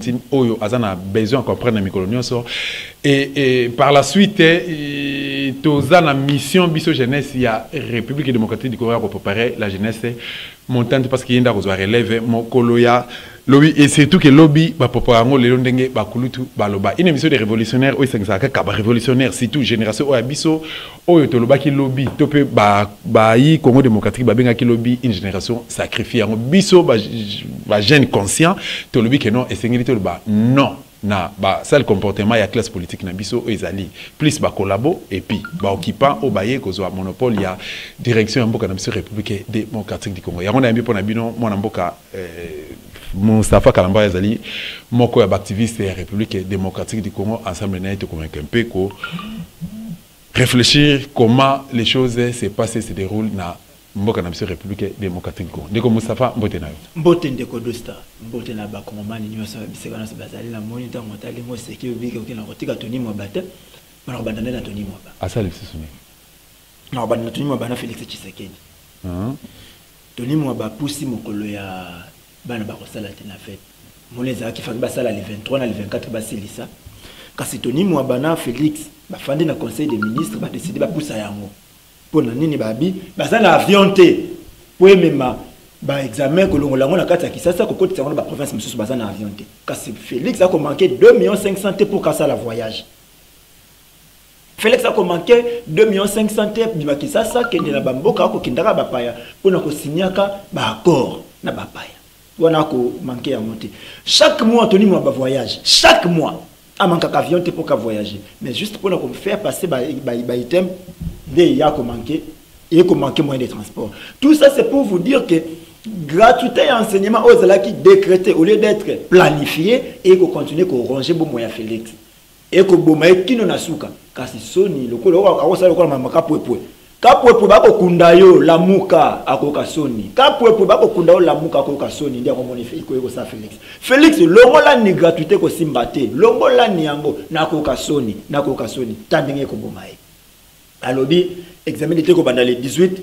victime oyo azana besoin de comprendre na mikolo nyonso et par la suite toza na mission biso jeunesse ya République démocratique du Congo pour préparer la jeunesse montante parce qu'il y a une relève mokolo ya lobby et surtout que lobby ba poporango lelo ndenge ba kulutu ba loba une émission de révolutionnaire oyo sengisa ka ba révolutionnaire surtout génération oyo biso oyo to loba ki lobby to pe ba yi Congo démocratique ba benga ki lobby une génération sacrifiée ngo biso ba jeune conscient to lobby que non et sengeli to ba non na ba ça le comportement ya classe politique na biso ezali plus ba collabo et puis ba occupant au baye kozwa monopole ya direction ya mboka na biso République démocratique du Congo ya ngona yambi pona bino mwana mboka Moustapha Kalamba ezali moko ya activiste ya République démocratique du Congo ensemble na été convaincu un peu ko réfléchir comment les choses se passent se déroulent na mboka na biso République démocratique du Congo ndeko Moustapha mbote na yo mbote ndeko dosta mbote na ba kongomani nyoso biseka na bazali na monitor motali mo seki obiki okina kotika toni mo bate bana bandana na toni mo ba asa lifisuni na bandana toni mo bana Félix Tshisekedi toni mo ba pusi mokolo ya bana ba kosala tena fête moleza ki fa ba sala le 23 na le 24 ba silisa kasi toni mo bana Félix ba fandi na conseil des ministres ba décider ba pusa yango pona nini babi bazana avion te po mema ba examen ko longolango na kati ya Kisasa ko koti ba province mususu bazana avion te kasi Félix a manqué 2,5 millions pour kasa la voyage Félix a manqué 2,5 millions bima Kisasa kende na bamboka ko kindaka bapaya pona ko signaka ba accord na bapaya wana ko manqué ya monter chaque mois Tony moi ba voyage chaque mois a manqué avion te pour ka voyager mais juste pour nous faire passer ba item il y a manqué et manquer moyen de transport. Tout ça c'est pour vous dire que gratuité et enseignement aux élèves qui décrété au lieu d'être planifié et qu'on continue qu'on ranger bon moyen Félix et que bon moyen qui non asuka kasi soni le ko ça le ko mamaka poepwe kapoepwe bako kundayo la muka akoka soni kapoepwe bako kundayo la muka akoka soni ndia ko moni iko eko sa Félix longola ni gratuité ko simbate longola ni yango na akoka soni tandenge ko bomaye alobi examen d'été ko banda le 18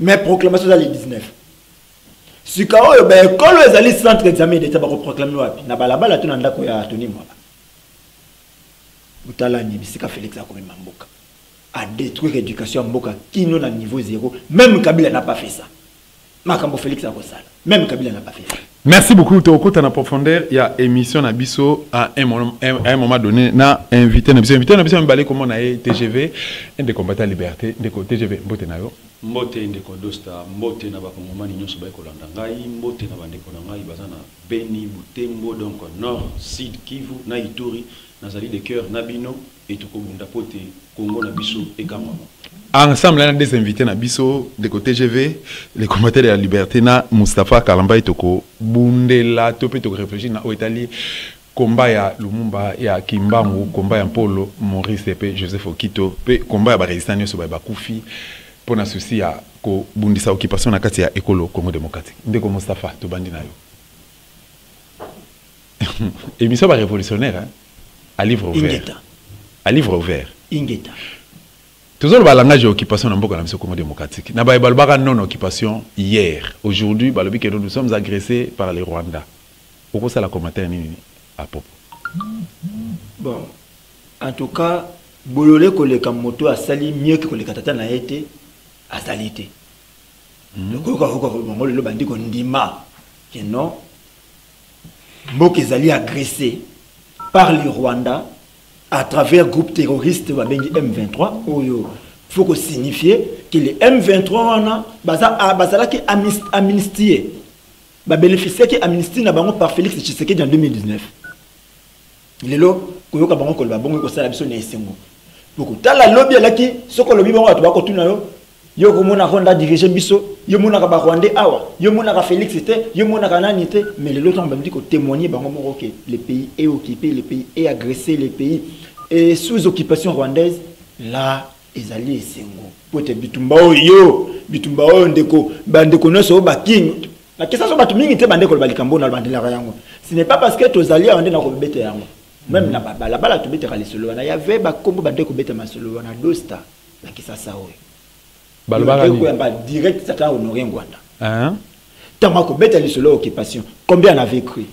mais proclamation le 19 sikao yo ba école ezali centre examen d'été ba ko proclamer wapi na balabala to na ndako ya Tony Mwaba utala ni bisika Félix akomema mboka à détruire l'éducation mboka qui non à niveau zéro même Kabila n'a pas fait ça makambo Félix akosala même Kabila n'a pas fait ça. Merci beaucoup Toko en profondeur il y a émission na biso à un moment donné na invité na biso mbalé comment na TGV un des combattants liberté de TGV mbote na yo mbote ndeko dosta mbote na ba kongomani nyonso ba ko landa ngai mbote na bandeko na ngai bazana Beni Butembo donc Nord Sud Kivu na Ituri nazali de cœur nabino et toko bunda pote Congo na biso et Kamama. Ensemble, on a des invités na biso de côté TGV, les combattants de la liberté na Moustapha Kalamba et toko bundela topé toko réfléchir na Italie combat ya Lumumba ya Kimbangu combat ya Polo Maurice pe Joseph Okito pe combat ya ba résistants so ba kufi pour na souci ya ko bundisa occupation na kati ya ekolo Congo démocratique ndeko Moustapha to bandi na yo émission ba révolutionnaire hein à livre ouvert Ingeta. À livre ouvert Ingeta. Toujours le langage d'occupation dans le Congo démocratique. N'a pas non occupation hier. Aujourd'hui, nous sommes agressés par les Rwandais. Pourquoi ça la commentaire à propos? Bon, en tout cas, Bololé koleka moto a sali mieux que koleka tata na été a salité. Le ko le bandi ko ndima que non. Mboka ezali agressé par les Rwandais à travers le groupe terroriste M23, il faut signifier que les M23 qui amnistié, bénéficier de l'amnistie par Félix Tshisekedi en 2019. Il est là, il y a un lobby qui yo komona Rwanda diriger biso yo mona ba Rwandais awa yo mona Félix était yo mona nani était mais les autres ont dit que témoigner bango OK le pays est occupé le pays est agressé le pays est sous occupation rwandaise là ezali esengo pote bitumba oyo ndeko bandeko noso ba king na kesa so batu mingi te bandeko ba likambo na bandela yango ce n'est pas parce que tozali ande na ko bete yango même na bala bala to betera les solo na ya ve ba kombo bandeko bete masolo na dosta na kesa sa oyo direct ça t'a honoré Ngwanda. Hein? Tant que bête les solo occupation. Combien on avait cru?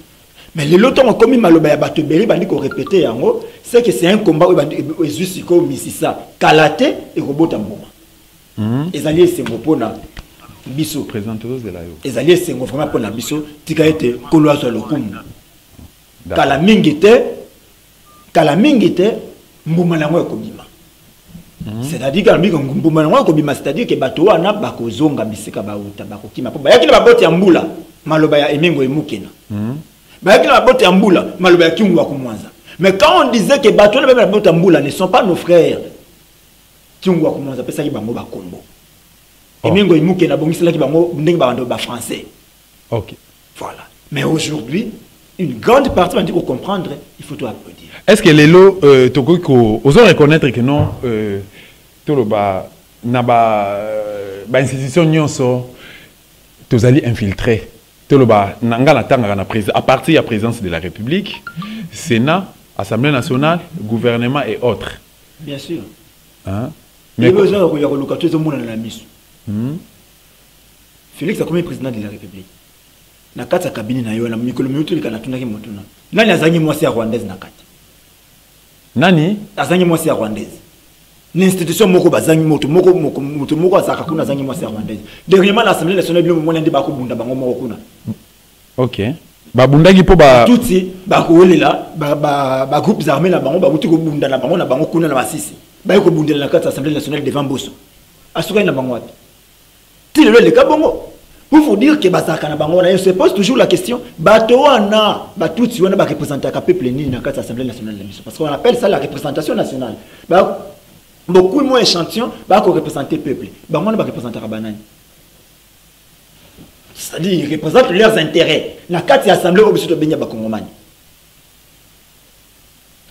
Mais le longtemps comme maloba ya bato beli bandi ko répéter yango, c'est que c'est un combat où bandi juste comme misisa kalate et robota mboma. Ezali sengo pona biso présentateur de la yo. Ezali sengo vraiment pona biso tika ete kolwazo lokumu. Kala mingite mbuma nango ekobima. C'est-à-dire que mbuma nango ekobima, c'est-à-dire que bato wana bakozonga bisika bauta bakokima po bayaki na baboti ya mbula maloba ya emengo emukena. Bayaki na baboti ya mbula maloba ya kingu wa kumwanza. Mais quand on disait que bato na baboti ya mbula ne sont pas nos frères, kingu wa kumwanza pesa ki bango ba kombo. Emengo emukena bongisela ki bango ndenge ba bando ba français. OK. Voilà. Mais aujourd'hui, une grande partie va dire comprendre, il faut tout applaudir. Est-ce que les lots, osons reconnaître que non, tout le bas, naba, institution nyonso, tous allez infiltrer. Tout le bas, à partir de la présidence de la République, Sénat, Assemblée nationale, gouvernement et autres. Bien sûr. Hein? Mais besoin de regarder le monde dans la mission. Félix a comme président de la République. Na kati ya kabine na yo na mikolo minutu likana tunaki motuna nani azangi mwasi ya rwandaise na kati nani azangi mwasi ya rwandaise ni institution moko bazangi moko azaka kuna azangi mwasi ya rwandaise dernièrement l'Assemblée nationale bilo mona ndi bakubunda bango moko kuna. OK babundaki po ba tuti bakolela ba groupes armés na bango babuti ko bunda na bango kuna na basisi ba ko bundela na kati ya Assemblée nationale devant Bosso asuka na bango wapi ti le kabongo. Pour vous dire que on se pose toujours la question, Batoana, Batouti, on a représenté le peuple ni dans l'Assemblée nationale de la mission. Parce qu'on appelle ça la représentation nationale. Beaucoup moins échantillons, qu'on représente le peuple. On a représenté Rabanani. C'est-à-dire, ils représentent leurs intérêts. Dans l'Assemblée, on a béni à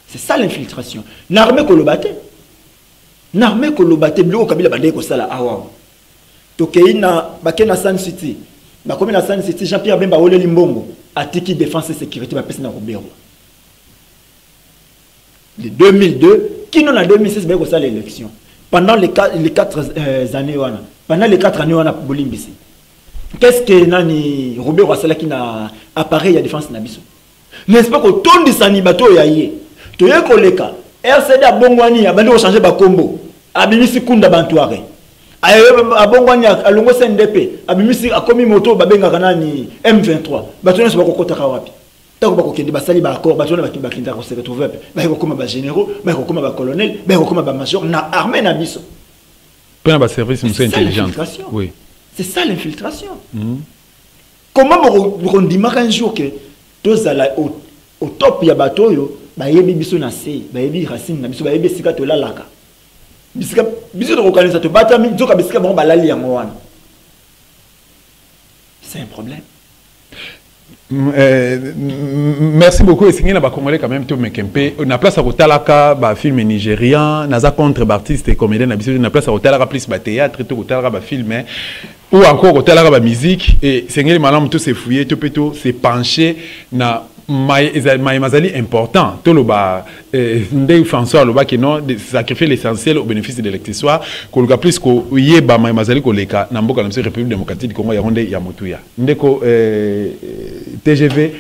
c'est ça l'infiltration. L'armée Kolobate. L'armée Kolobate, Bleu Kabila Bade Kosala Awa. Tokeina bakena San City bakomi na San City Jean-Pierre Bemba ole limbongo atiki défense et sécurité ba pesa na Robert de 2002 qui non en 2006 ba ko ça l'élection pendant les 4 années wana pendant les 4 années wana bolimbisi qu'est-ce que nani Robert Wasala qui na appareil ya défense na biso n'est-ce pas ko tondi sani bato ya yé to ye koleka RCD abongwani abandi ko changer ba kombo abimisi kunda bantuare abongwani alongo CNDP abimisi akomi moto babenga kanani M23 batona so bakokota wapi tako bakokende basali ba accord batona bakinda ko se retrouver ba ko koma ba généraux ba ko koma ba colonel ba ko koma ba major na armée na biso pena ba service monsieur intelligent. Oui, c'est ça l'infiltration. Comment on dit un jour que tous au top ya bato yo ba yebi biso na sei ba yebi racine na biso ba yebi sika to lalaka bisika biso to reconnaître to batami nzoka bisika bon balali yango wana. C'est un problème. Merci beaucoup. Et na ba congolais quand même to mekempe na place à kotalaka ba film nigérien naza contre artiste et comédien na biso na place à kotalaka plus ba théâtre to kotalaka ba film ou encore kotalaka ba musique et sengeli malamu to se fouiller to peto se pencher na mazali important to loba ndé François loba qui non de sacrifier l'essentiel au bénéfice de l'électorat ko loka plus ko yeba mazali ko leka na mboka na République démocratique du Congo ya ronde ya motuya ndeko TGV.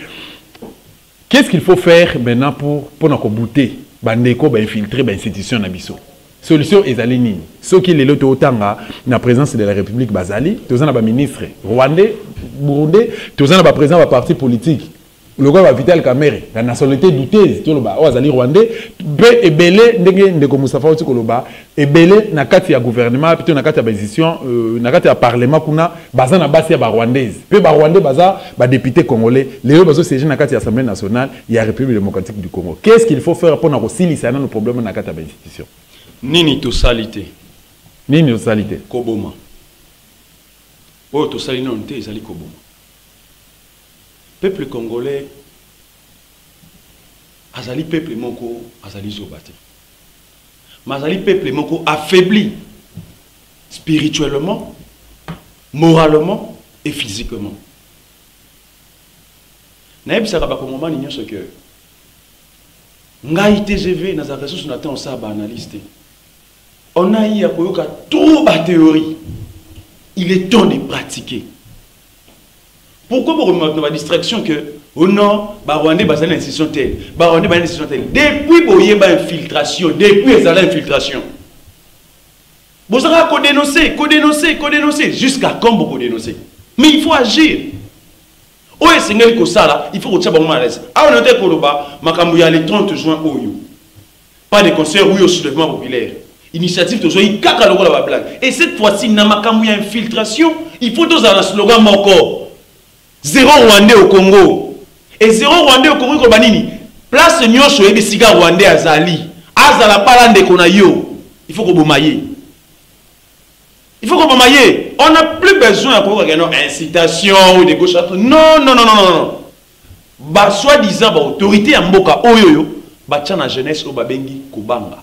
Qu'est-ce qu'il faut faire maintenant pour nous bouter bandeko ba infiltrer ba institution na biso? Solution ezali nini? Ce qui est l'autre otanga na présence de la République bazali, tozana ba ministre rwandais, burundais, tozana ba président ba parti politique. Le gars va Vital Kamerhe, la nationalité douteuse, tout le bas, azali rwandais, be ebele ndenge ndeko Moustapha Outi koloba, ebele na kati ya gouvernement, plutôt na kati ya institution, na kati ya parlement kuna baza na basi ya ba rwandaise. Pe ba rwandais baza ba député congolais, les bazo siéger na kati ya Assemblée nationale, il y a République démocratique du Congo. Qu'est-ce qu'il faut faire pour na kosilisa na nos problèmes na kati ya institution? Nini to salité? Nini to salité? Koboma. Oh to salité non te ezali koboma. Peuple congolais, azali peuple moko, azali zobate. Mazali peuple moko affaibli spirituellement, moralement et physiquement. Naïb Saraba Komoma n'y a ce que Ngaï TGV n'a pas ressource n'a pas ça analyste. On a eu à koyoka trop de théorie. Il est temps de pratiquer. Pourquoi pour la distraction que Oh non, Rwandais basa une institution telle, Rwandais basa une institution telle. Depuis boye ba infiltration, depuis ça l'infiltration. Vous allez co-dénoncer, jusqu'à quand vous dénoncer. Mais il faut agir. Oh et Seigneur Kosala, il faut que tu aies à l'aise. Ah on était Koloba, Makamouya le 30 juin Oyo. Pas de concert oui au soulèvement populaire. Initiative de Zoï Kaka Logo la blague. Et cette fois-ci, dans Makamouya infiltration, il faut tous un slogan encore. Zéro Rwandais au Congo. Et zéro Rwandais au Congo Kobanini. Place Nyosho et Siga Rwandais Azali. Azala Palande Konayo. Il faut qu'on bomaye. Il faut qu'on bomaye. On n'a plus besoin de incitation ou de gauche. Non. Bah, soi-disant, bah, autorité en Mboka, oyoyo, bah, tchana la jeunesse au Babengi, Kobanga.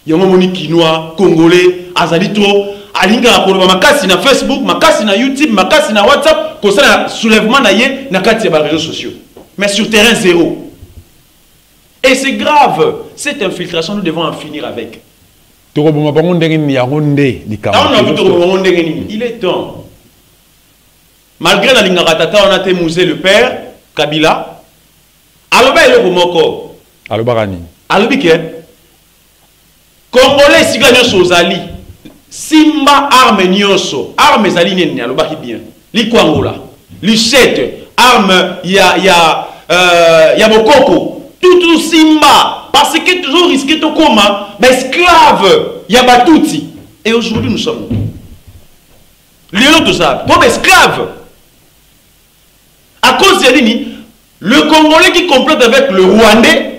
Yango moni Kinois, Congolais, Azali trop. Alinga pour makasi na Facebook, makasi na YouTube, makasi na WhatsApp, comme ça soulèvement na yé na kati ya réseaux sociaux. Mais sur terrain zéro. Et c'est grave. Cette infiltration, nous devons en finir avec. Il est temps. Malgré la ligne ratata, on a témousé le père Kabila. Aloba est le moko. Aloba Rani. Alobi ke. Congolais si gagnent aux Ali. Simba arme nyonso. Arme zali neni aloba ki bien. Li Kwangola. Li chete. Arme ya Bokoko. Tout Simba. Parce que toujours risqué de coma. Mais esclave. Ya Batouti. Et aujourd'hui nous sommes. Léon tout ça. Comme esclave. À cause de Lini, le Congolais qui complète avec le Rwandais.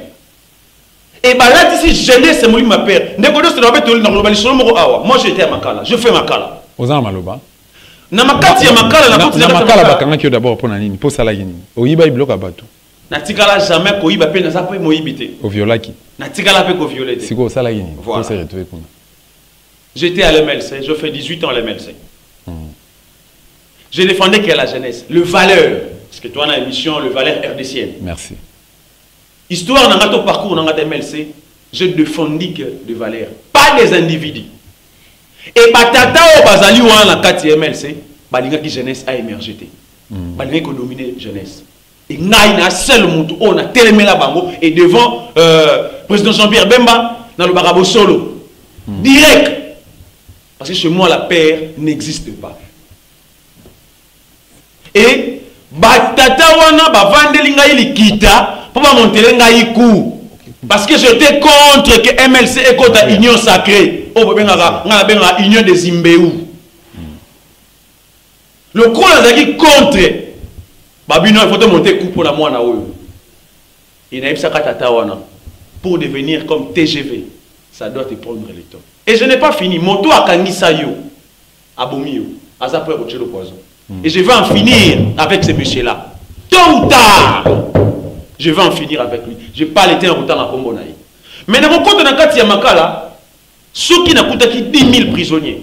Et bien là, ici, jeunesse, c'est ma père. Moi, j'étais à Makala. Je fais Makala. Aux ans, Maloba. Na Makati, Makala, Makala, d'abord pour Nanini, pour Salagini. Au Iba, il bloque à Batou. Natikala jamais qu'au Iba, n'a pas moïbité. Au Violaki. Natikala peut qu'au violet. C'est quoi Salagini? Voilà. J'étais à l'MLC, je fais 18 ans à l'MLC. Je défendais que la jeunesse, le valeur. Parce que toi, on a une émission, le valeur RDCN. Merci. Histoire dans notre parcours dans notre MLC, je défendis que de valeurs, pas des individus. Et batata au bazali ou en la 4 MLC, balinga qui jeunesse a émergé. Balinga qui dominer jeunesse. Et n'a seul monde on a télémé la bango et devant président Jean-Pierre Bemba dans le barabo solo. Direct. Parce que chez moi la paix n'existe pas. Et batata wana ba vandelinga ili kita pour monter l'engaïkou. Parce que j'étais contre que MLC est contre la union sacrée. Oh, la union des Zimbéou. Le coup est contre. Babino, il faut monter coup pour la moine. Il n'a pas pour devenir comme TGV. Ça doit te prendre le temps. Et je n'ai pas fini. Moto a kanisa yo. Abomio. Azapre rocher le poison. Et je vais en finir avec ce monsieur-là. Tôt ou tard. Je vais en finir avec lui. Je n'ai pas été en retard à Congo. Mais dans mon compte de Nakati Yamakala, ceux qui n'ont coûté 10 000 prisonniers,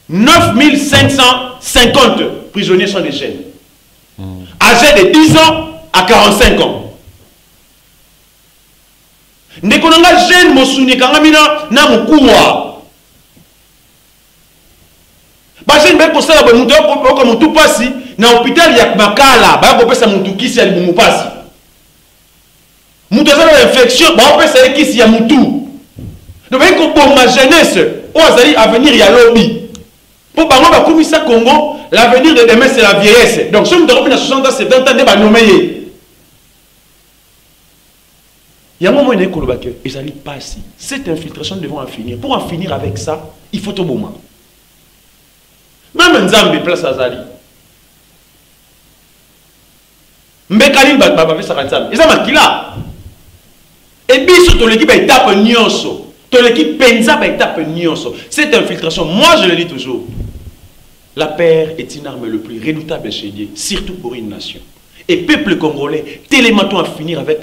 9 550 prisonniers sont des jeunes. Âgés de 10 ans à 45 ans. Nekonanga jeune Mosuni Kangamina na Mukuwa. Bajene beko sala ba mutu ko mutu pasi na hôpital ya Makala ba ko pesa mutu kisi ali mumu pasi. Mutu za infection ba ko pesa kisi ya mutu. Donc ba ko pour ma jeunesse o azali avenir ya lobby. Pour bango ba komisa Congo, l'avenir de demain c'est la vieillesse. Donc si mutu ko na 60 ans 70 ans de ba nommer. Il y a un moment où il y a un ezali pasi. Cette infiltration devons en finir. Pour en finir avec ça, il faut au moment. Même Nzambe place Azali. Mbekali Baba fait ça Nzambe. Ils ont makila. Et bien sur ton équipe étape nyonso. Ton équipe penza étape nyonso. Cette infiltration, moi je le dis toujours. La paix est une arme le plus redoutable chez Dieu, surtout pour une nation. Et peuple congolais, tellement à finir avec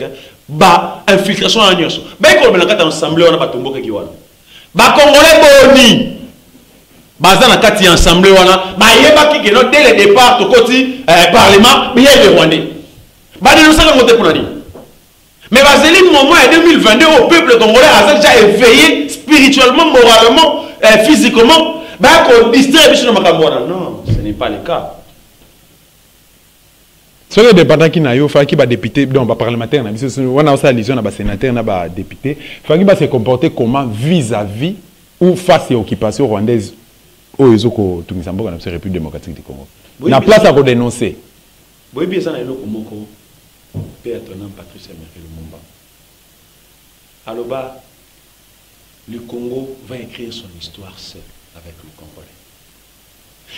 ba infiltration en nyonso. Ben ko benaka ta ensemble on a pas tombo ke kiwana. Ba congolais boni. Baza na kati ensemble wana ba yeba ki que dès le départ to koti parlement bien le Rwandais. Ba de ça ngote pour nani. Mais bazeli moment en 2022 au peuple congolais a déjà éveillé spirituellement, moralement, physiquement, ba ko distraire biso na makambo wana. Non, ce n'est pas le cas. soki dépendant na yo faki ba député donc ba parlementaire na biso wana osa allusion na ba sénateur na ba député faki ba se comporter comment vis-à-vis ou face à occupation rwandaise oyo ezoko tungisa mboka na République démocratique du Congo na place à ko dénoncer boy bien ça na eloko moko père tonam Patrice Emery Lumumba aloba le Congo va écrire son histoire seul avec le Congolais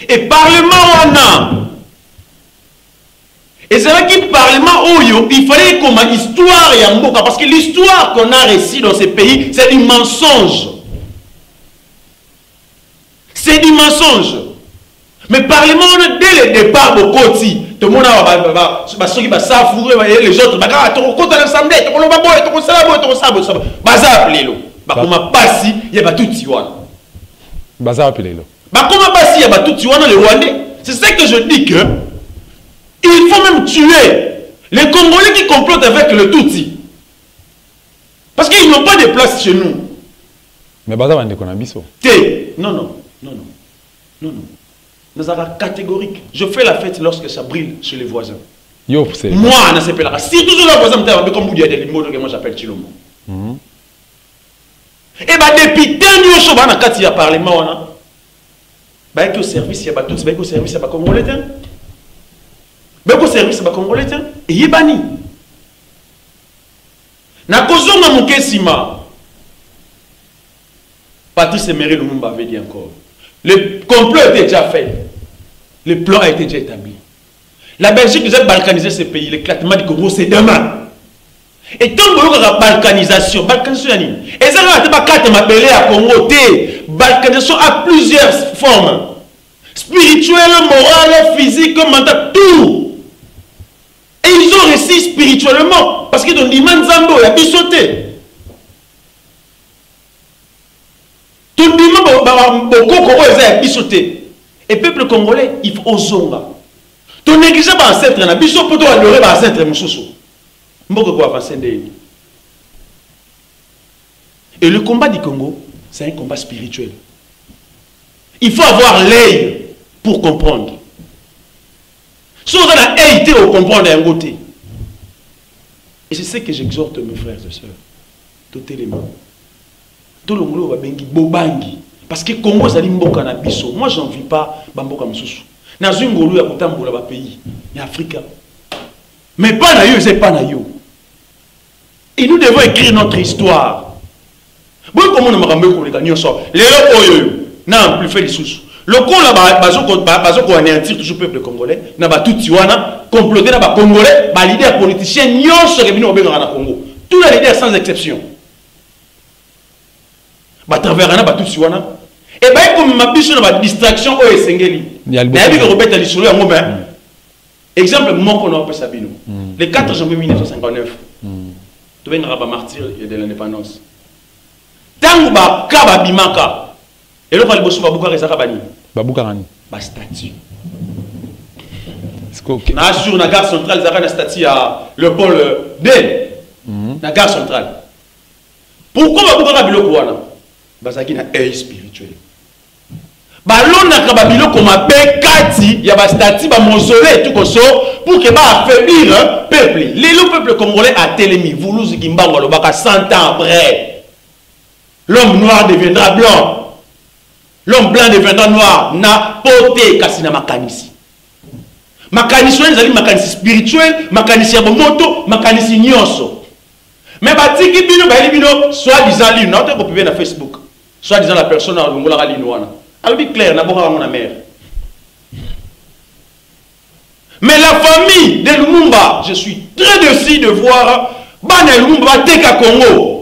et parlement on a et c'est là qu'il parlement Oyo, il fallait comme une histoire et un mboka parce que l'histoire qu'on a réussi dans ces pays, c'est du mensonge. C'est du mensonge. Mais parlement dès le départ au Koti, tout le monde a ceux qui va s'affourer les autres, bah tu comptes l'assemblée, tu connais pas boy, tu connais ça, baza appelé lo. Bah comment passer, il y a tout tiwana. Baza appelé lo. Bah comment passer, il y a tout tiwana les Rwandais. C'est ça que je dis que il faut même tuer les Congolais qui complotent avec le Tutsi. Parce qu'ils n'ont pas de place chez nous. Mais Baza Bande Konabiso. Non. Nous avons catégorique. Je fais la fête lorsque ça brille chez les voisins. Yo, c'est. Moi, on s'appelle là. Si tous les voisins me comme vous dites, les mots que moi j'appelle Chilomo. Et bien, depuis tant de choses, on a quand il y a parlement, on a. Ben, au service, il y a tout. Ben, au service, il y a pas Congolais. Beko service ba Congolais tiens et yebani na kozonga mukesima Patrice Emery Lumumba avait dit encore le complot était déjà fait, le plan a été déjà établi. La Belgique nous a balkanisé ce pays, l'éclatement du Congo c'est demain. Et tant que la balkanisation et ça n'a pas carte mabélé à Congo balkanisation a plusieurs formes spirituelle, morale, physique, mentale, tout. Et ils ont réussi spirituellement. Parce qu'ils ont dit, Manzambo, il a pu sauter. Tout le monde, il a pu sauter. Et le peuple congolais, il faut ozonga. Ton négligé par ancêtre, il a pu sauter pour adorer par ancêtre, et le combat du Congo, c'est un combat spirituel. Il faut avoir l'œil pour comprendre. Si on a été au comprendre d'un côté. Et c'est ce que j'exhorte mes frères et sœurs. Tout les mains. Tout le monde va bengi bobangi. Parce que Congo ça dit mboka na biso. Moi j'en vis pas bamboka msusu. Na zungolu ya kutambola ba pays, ya Afrika. Mais pas na yo, c'est pas na yo. Et nous devons écrire notre histoire. Bon comment on m'a ramené pour les gagnants ça. Les oyo na plus fait les sous. Le con là bazo ko anéantir toujours peuple congolais na ba tout tiwana comploter na ba congolais ba leader politicien nyonso ke bino obenga na Congo tous les leaders sans exception ba travers na ba tout tiwana et ba comme ma biso na ba distraction o esengeli na bi ko robeta lisolo yango ben exemple moko na opesa bino le 4 janvier 1959 to benga ba martyr de l'indépendance tangu ba ka bimaka et le fallait bosser Babouka Rezaka Bani. Babouka Rani. Ba statue. Na sur la gare centrale, Zaka na statue à Léopold D. La gare centrale. Pourquoi Babouka Rabilo Kouana? Bazaki na œil spirituel. Balon na Kababilo comme appelle Kati, il y a ba statue, ba mausolée tout comme ça, pour que ba affaiblir le peuple. Le peuple congolais a télémi. Voulouz Kimbango, le baka 100 ans après. L'homme noir deviendra blanc. L'homme blanc deviendra noir. Na poté kasina makanisi. Makanisi on makanisi spirituel, makanisi ya moto, makanisi nyonso. Mais batiki bino ba bino soit disant li na to publier na Facebook. Soit disant la personne a longola li noana. Alors bi clair na boka mon mère. Mais la famille de Lumumba, je suis très déçu de voir Bana Lumumba teka Congo.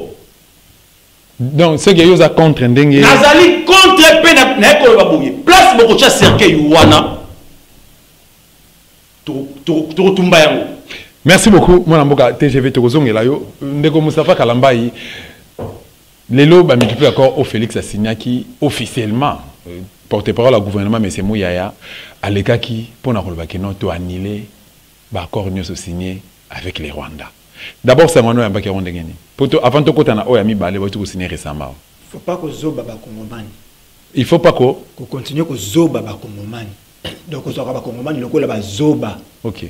Donc, ce qui est contre Ndenge. Nazali contre Pena Nekolo place beaucoup de cercueil Wana. Merci beaucoup. Mon Mboka TGV Tozongela yo. Ndeko Moustapha Kalambai. Lelo ba multiplie encore au Félix Asignaki officiellement porte-parole au gouvernement M. Mouyaya à l'état qui pour na koloba que non to annuler ba accord nous signé avec les Rwandais. D'abord, c'est mon nom qui est avant de côté na oyami balé va tout signer récemment. Faut pas que zoba ba kongomani. Il faut pas que continuer que zoba ba kongomani. Donc on sera ba kongomani le ko la ba zoba. OK.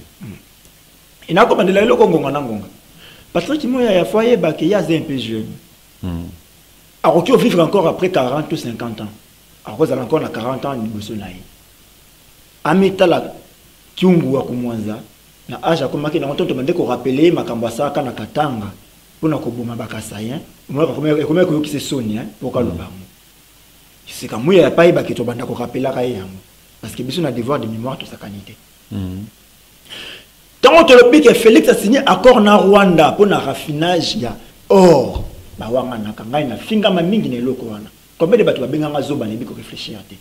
Et n'a comme de la loko ngonga ngonga. Patrick Moya ya foyer ba que ya un peu jeune. Alors qui vivre encore après 40 ou 50 ans. Alors vous avez encore 40 ans ni bosso naï. Amita la kiungu wa kumwanza na aja comme qui na on te demander ko rappeler makambo saka na katanga pour na ko boma bakasayen. Moi comme ko qui se sonne pour ka loba. C'est comme Moya ya pa ba ki to banda ko rappeler ka yango parce que biso na devoir de mémoire to sakanité. Tant que le pic Félix a signé accord na Rwanda pour le raffinage ya or, bah wanga na kangai na finga ma mingi ne loko wana. Combien de bateaux ba benga zoba ne biko réfléchir te.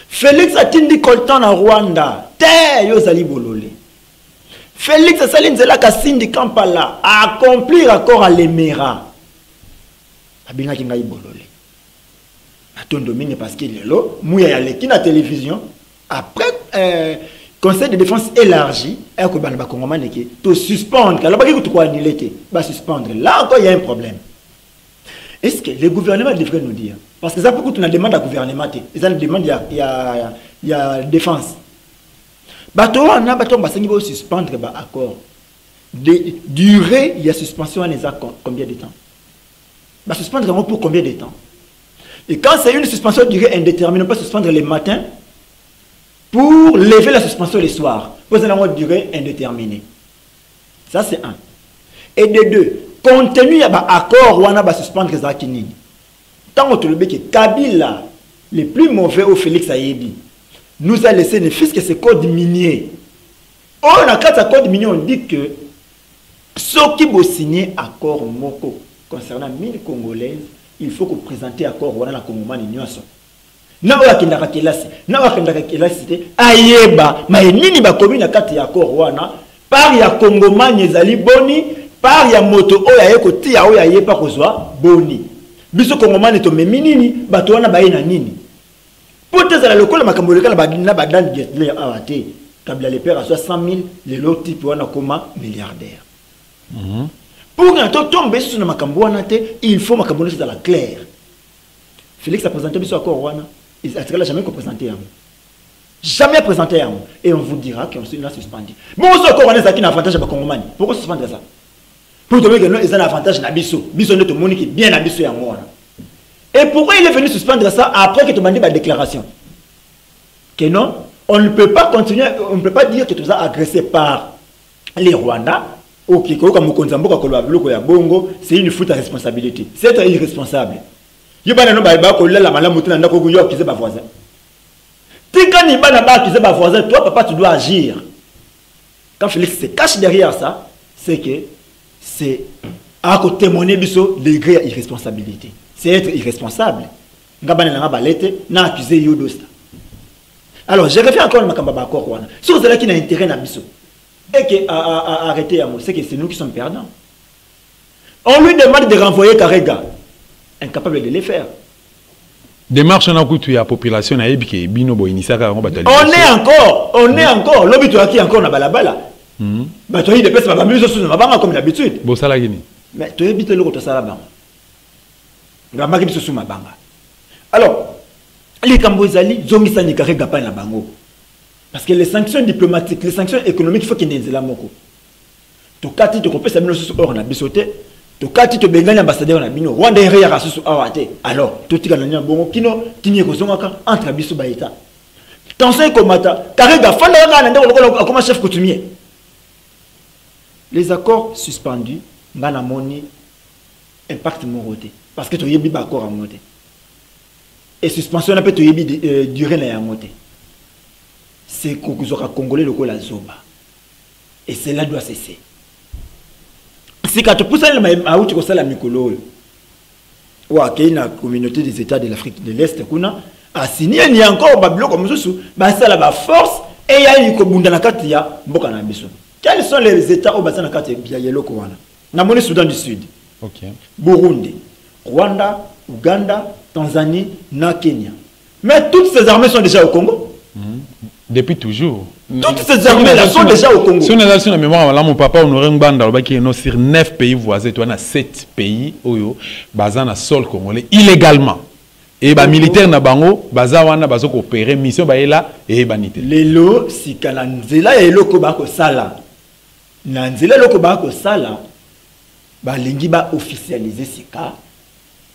Félix a tindi coltan na Rwanda, te yo zali bololé. Félix a sali nzela ka sindi Kampala a accomplir accord à l'Émirat. Abinga ki ngai bololé. Atondo mine parce que lelo mouya ya leki na télévision après Conseil de défense élargi, et que ban ba congomane qui to suspendre, alors pas que tu quoi annuler, ba suspendre. Là encore il y a un problème. Est-ce que le gouvernement devrait nous dire parce que ça beaucoup on a demande à gouvernement, ils ont demande il y a défense. Bato on a bato ba sangi ba suspendre ba accord. De durée, il y a suspension les accords combien de temps? Ba suspendre pour combien de temps? Et quand c'est une suspension de durée indéterminée, on peut suspendre les matins pour lever la suspension le soir, pour une durée indéterminée. Ça, c'est un. Et de deux, compte tenu de l'accord, on a suspendre les acquis. Tant que le Kabila, le plus mauvais au Félix Ayebi, nous a laissé ne fût-ce que ce code minier. On a quatre accords miniers, on dit que ceux qui vont signer accord Moko concernant 1000 Congolaises, il faut que présenter accord on a la Congomane Nyonso. Na wakendaka kelasi na wakendaka kelasi te ayeba ma nini ba commune kati ya accord wana par ya Congomani ezali boni par ya moto oya yeko tia oya yepa kozwa boni biso Congomani to memi nini bato wana baye na nini poteza la lokola makambo lekala na badan getle awate kabla le père à 100 000 les lots type wana koma milliardaire pour que tombe sur na makambo wana te il faut makambo dans la claire. Félix a présenté biso accord wana. Il n'a jamais présenté à vous. Jamais présenté à vous. Et on vous dira qu'on l'a suspendu. Bon, on se connaît ça qui n'a avantage à Congomani. Pourquoi suspendre ça? Pour trouver que nous, ils ont un avantage à Bisso. Bisso, notre monde qui est bien à Bisso et à moi. Et pourquoi il est venu suspendre ça après que tu m'as dit ma déclaration? Que non, on ne peut pas continuer, on ne peut pas dire que tu as agressé par les Rwandais. Ok, c'est une faute à responsabilité. C'est être irresponsable. Il y a des gens qui sont voisins. Toi, papa, tu dois agir. Quand Félix se cache derrière ça, c'est que c'est à témoigner de ce degré d'irresponsabilité. C'est être irresponsable. Alors, je reviens encore à ma campagne. Si vous avez qui n'a intérêt à Bisso et qui a arrêté à moi, c'est que c'est nous qui sommes perdants. On lui demande de renvoyer Karega. Incapable de les faire. Démarche on a coûté à la population à Ebike, Binobo, Inisaka, on est encore, l'objet qui encore na balabala. Bah tu as des personnes qui sont sur ma banque comme d'habitude. Bon ça la guinée. Mais tu habites le côté salabang. La marque est sur ma banque. Alors, les Cambozali, Zomisa Nikare Gapa na bango. Parce que les sanctions diplomatiques, les sanctions économiques, il faut qu'il y ait des éléments. Tu as dit que tu peux savoir sur or na bisoté. Quand tu es ambassadeur na bino Rwanda est rasu awate alors tout tika na bongo kino tinye ko zonga entre biso ba eta tension komata Karega fala nga na comme chef coutumier les accords suspendus ngana moni impact moroté parce que tu yebi ba accord en moté et suspension na peut to yebi durée na ya moté c'est kokuzoka congolais lokola zoba et cela doit cesser. Si quand tu pousses à la Mikolo, ou à la communauté des États de l'Afrique de l'Est, a signé il y a encore Babylon comme ça, ça la force et il y a eu Bundana Bokana Bisso. Quels sont les États au bassin de Biayelo Kouana? Namoni Soudan du Sud, Burundi, Rwanda, Ouganda, Tanzanie, na Kenya. Mais toutes ces armées sont déjà au Congo. Depuis toujours. Toutes ces armées-là sont déjà au Congo. Si on est dans la mémoire, là, mon papa, on aurait une bande qui est sur 9 pays voisins, on a 7 pays, basés dans le sol congolais, illégalement. Et les militaires na bango, basés wana bazo coopérer, mission ba là et banité. Les lots, si kananzela et loko bako sala. Nanzela loko ba ko sala ba lingi ba officialiser sika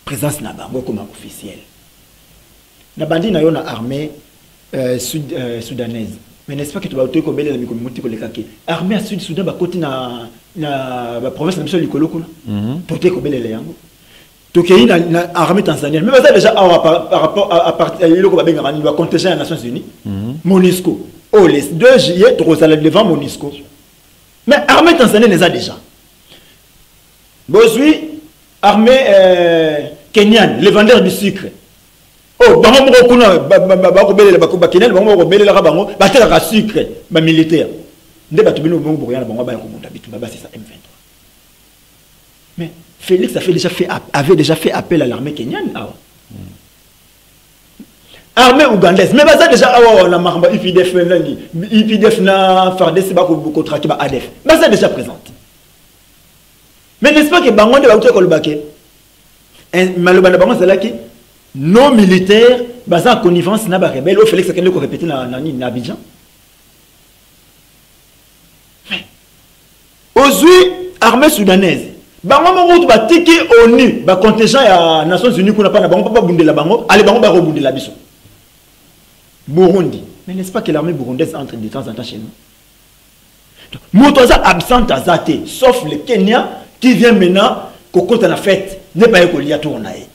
présence na bango comme officiel. Na bandi na yo na armée soudanaise. Mais n'est-ce pas que tu vas te combler la micomoti ko lekake. Armée à Sud Soudan ba koti na ba province na biso likolo kuna. Pour te combler les yango. Tokei na armée tanzanienne. Mais ça déjà par rapport à partir loko ba benga ni ba contingent des Nations Unies. MONUSCO. Oh les 2 juillet tu resala devant MONUSCO. Mais armée tanzanienne les a déjà. Bozui, armée kenyane, les vendeurs du sucre. Oh, bango moko kuna ba ko belela ba ko kenyane bango ko belela ka bango ba tela ka sucre ba militaire. Nde ba tubino bongo boyana bango ba ko monta bitu ba c'est ça M23. Mais Félix avait déjà fait appel à l'armée kenyane. Armée ougandaise, mais ça déjà on a maramba IPDF na FARDC ba ko contracté ba ADF. Mais ça déjà présente. Mais n'est-ce pas que bango de ba ko kolbake? Maloba na bango zalaki nos militaires basés en connivence na ba rebelle, Félix akende ko répéter na Abidjan. Mais aujourd'hui armée soudanaise bango mo ba tiki ONU ba contingent ya Nations Unies kuna pa na bango pa bundela bango, allez bango ba rebundela biso. Burundi. Mais n'est-ce pas que l'armée burundaise entre de temps en temps chez nous? Motoza absente à Zate, sauf le Kenya qui vient maintenant, quand on a fait, n'est pas écolier à tourner.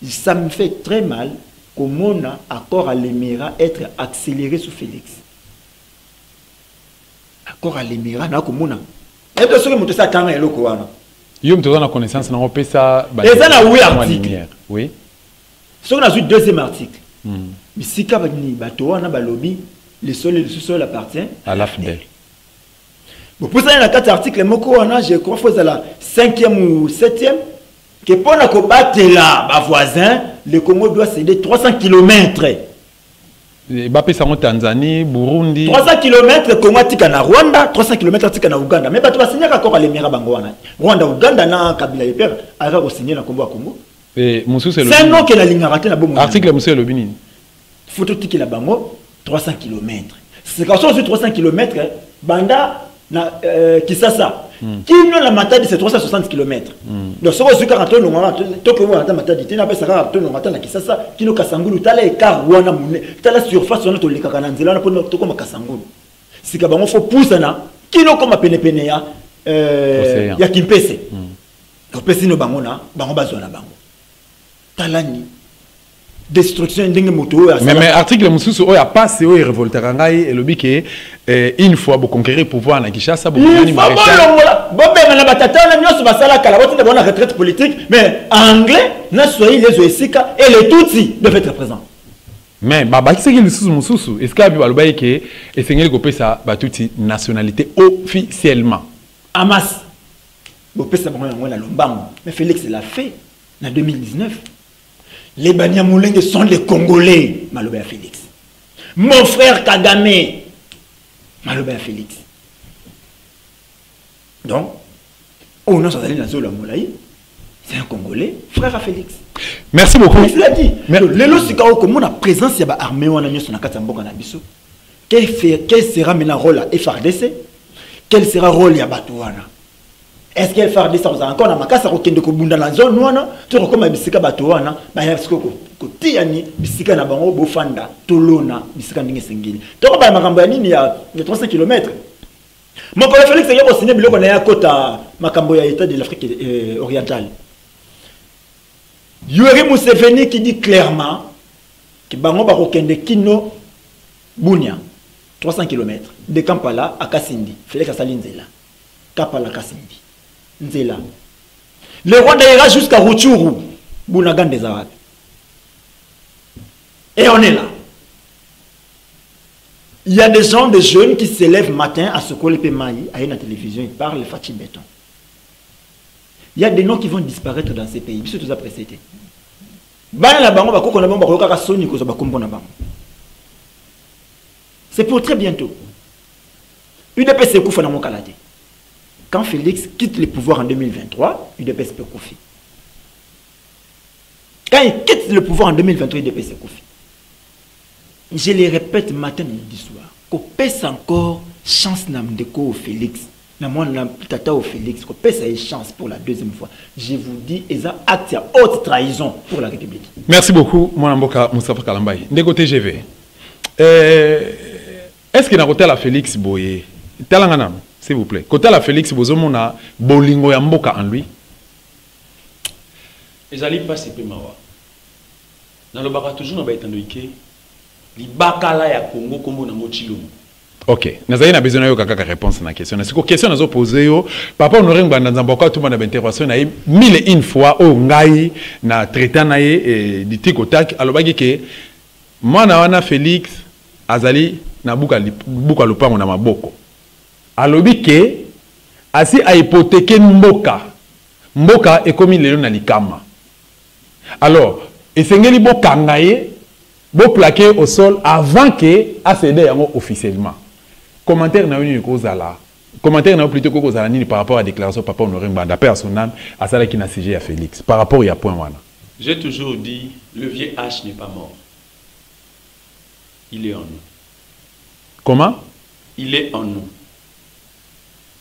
Ça me fait très mal que mon accord à l'Émirat être accéléré sous Félix. Accord à l'Émirat, n'a que mon et de ce que Motoza quand même est loco. Yo me la connaissance, on peut ça. Et ça n'a oui article. Oui. Ce qu'on a vu deuxième article. Mais si Kabani Bato na balobi le sol appartient à l'AFDEL. Bon pour ça il y a 4 articles moko wana je crois faut la 5e ou 7e que pour na ko batela ba voisin le Congo doit céder 300 km. Ba pesa en Tanzanie, Burundi. 300 km Congo tika na Rwanda, 300 km tika na Uganda. Mais bato ba signer accord à l'Émirat bango wana. Rwanda Uganda na Kabila Yeper aka ko signer na Congo. Et c'est un nom que la ligne a raté la bombe. Article monsieur Lobini. Photo tiki la bango 300 km. C'est quand on dit 300 km, banda na Kisasa. Qui non la matadi c'est 360 km. Donc ce que 40 normalement to que moi matadi tina pesa 40 normalement na Kisasa kino Kasangulu tala ekar wana mune tala surface on to lika kana nzela na po to comme Kasangulu. Si ka bango faut pousser na kino comme pene pene ya Kimpese. Donc pesi no bango na bango bazona bango. Talani destruction ndenge moto mais article mususu oya passe oya révolter ngai et lobi que une fois bo conquérir pouvoir na Kinshasa bo ni maréchal bo benga na batata na nyoso basala kala bote bona retraite politique mais anglais na soyi les oesika et les tutsi doivent être présents mais baba qui c'est que mususu mususu est-ce que abi baloba que esengeli ko pesa batuti nationalité officiellement Hamas bo pesa bango yango na lombango mais Félix l'a fait en 2019. Les Banyamulenge sont les Congolais, Maloba Félix. Mon frère Kagame, Maloba Félix. Donc, on a sorti dans Zola Moulaï, c'est un Congolais, frère à Félix. Merci beaucoup. Il l'a dit. Les lois, c'est comme on a présence, il y a armée, on a mis son akatambo en abisso. Quel sera maintenant le rôle à FARDC? Quel sera le rôle à Batouana? Est-ce qu'elle fait des choses encore dans ma casa au Kende Kobunda la zone noana tu recommandes bisika batoana ba ya siko ko tiani bisika na bango bofanda tolona bisika ndenge sengeli to ko ba makambo ya nini ya 300 km mon collègue Félix yako signé biloko na ya kota makambo ya état de l'Afrique orientale Yoweri Museveni qui dit clairement que bango ba ko kende kino Bunia 300 km de Kampala à Kasindi Félix Asalinzela Kampala Kasindi Nzela. Le roi ira jusqu'à Rutshuru, Bunagan des Arabes. Et on est là. Il y a des gens, des jeunes qui se lèvent matin à ce qu'on les maï, à la télévision, ils parlent Fatih Béton. Il y a des noms qui vont disparaître dans ces pays. C'est tout ça précédé. C'est pour très bientôt. UDPS Koufa dans mon Canada. Quand Félix quitte le pouvoir en 2023, UDPS peut Koufi. Quand il quitte le pouvoir en 2023, UDPS peut Koufi. Je le répète matin et midi soir. Qu'on pèse encore chance na ndeko Félix na moi na tata au Félix ko pesa une chance pour la deuxième fois. Je vous dis eza acte ya haute trahison pour la République. Merci beaucoup mon amboka Moustapha Kalambai. Ndeko TGV. Est-ce que na côté la Félix Boye talanga nam s'il vous plaît. Côté la Félix bozomona bolingo ya mboka en lui. Ezali pas c'est mawa. Na lo baka toujours na ba etando ike li bakala ya Congo kombo na mochilum. Ok, nous avons besoin de une réponse à la question. C'est une question que nous posons. Papa, nous avons tout le monde intervention mille et une fois au ngai na traitant naie du tic au tac. Alors que moi na Félix Azali na buka lupango na maboko. Alors que asi a hypothéqué mboka est comme il est na likama. Alors et sengeli boka ngai bo plaqué au sol avant que a cédé officiellement. Commentaire na une cause là. Commentaire na plutôt cause là par rapport à la déclaration papa Honoré Mbanda père son âme à ça qui n'a siégé à Félix par rapport il y a point wana. J'ai toujours dit le vieux H n'est pas mort. Il est en nous. Comment? Il est en nous.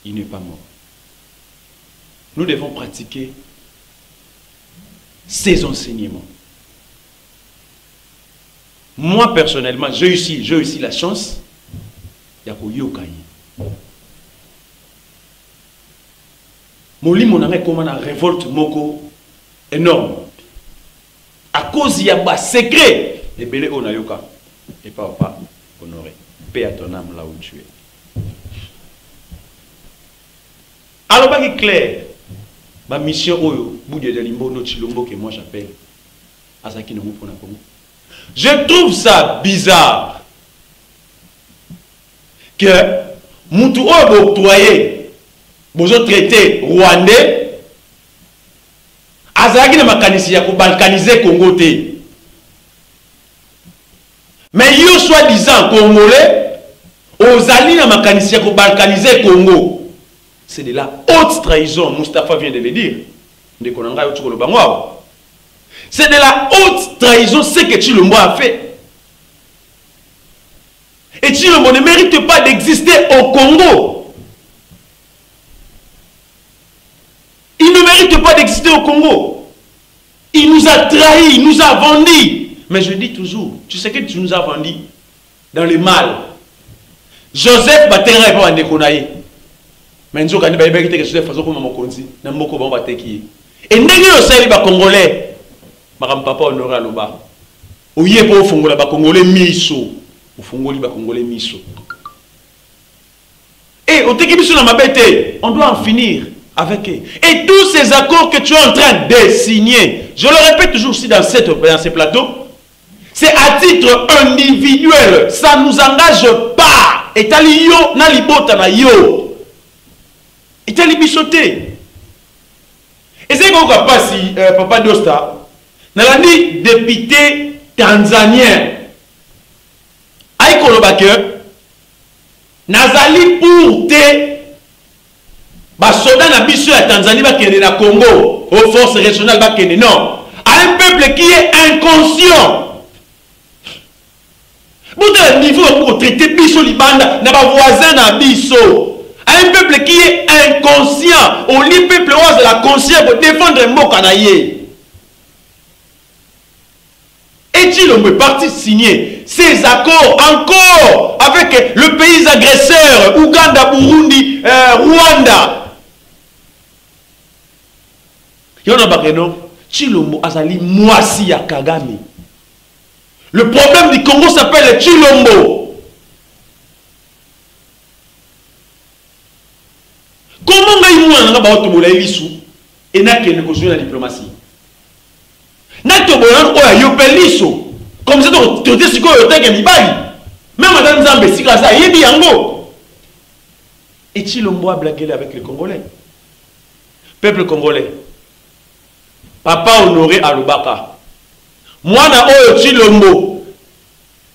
Il n'est pas mort. Nous devons pratiquer ces enseignements. Moi personnellement, j'ai aussi la chance Yakoyokai. Moli mon arrêt comme une révolte moko énorme. À cause il y a un secret. Et belé onayoka. Et papa Honoré. Paix à ton âme là où tu es. Alors pas clair. Ma mission oyo boudé de limbo no chilombo que moi j'appelle. Asaki no pour na Congo. Je trouve ça bizarre que Moutou Obo octroyé, besoin traité rwandais, Azaki na makanisi ya balkaniser Congo te. Mais yo soi-disant congolais, Ozali na makanisi ya balkaniser Congo. C'est de la haute trahison, Moustapha vient de le dire. C'est de la haute trahison ce que Tshilombo a fait. Et Tshilombo ne mérite pas d'exister au Congo. Il ne mérite pas d'exister au Congo. Il nous a trahis, il nous a vendus. Mais je dis toujours, tu sais que tu nous as vendus dans le mal. Joseph Batera est pas en déconaï. Mais nous avons dit que Joseph faisait comme Mokonzi. Nous avons dit que et nous avons dit Congolais. Madame Papa Honoré Aloba. Ouye pour Fongola ba Congolais miso. Ou Fongoli ba Congolais miso. Et au Tekibiso na mabete, on doit en finir avec eux. Et tous ces accords que tu es en train de signer, je le répète toujours aussi dans ces plateaux, c'est à titre individuel. Ça ne nous engage pas. Et tali yo na libota na yo. Et tali bisoté. Et c'est qu'on va passer, Papa Dosta. Nalani député tanzanien Aïkolobake Nazali pour te Basoda na biso ya Tanzanie bakende na Congo aux forces régionales bakende non à un peuple qui est inconscient. Pour le niveau pour traiter biso libanda na ba voisin na biso à un peuple qui est inconscient au lit peuple oise la conscience pour défendre mboka na ye. Est-il est parti signer ces accords encore avec le pays agresseur, Ouganda, Burundi, Rwanda. Yona Bakeno, Tshilombo Azali Mwasi ya Kagame. Le problème du Congo s'appelle Tshilombo. Comment ngaïmouana nga ba otobola ebisu et n'a qu'une cause la diplomatie. Comme ça, tu as dit que tu même Madame Zambé, si ça y est, yango. Et Tshilombo a blagué avec les Congolais. Peuple congolais. Papa Honoré Alobaka. Moi, na oyo Tshilombo.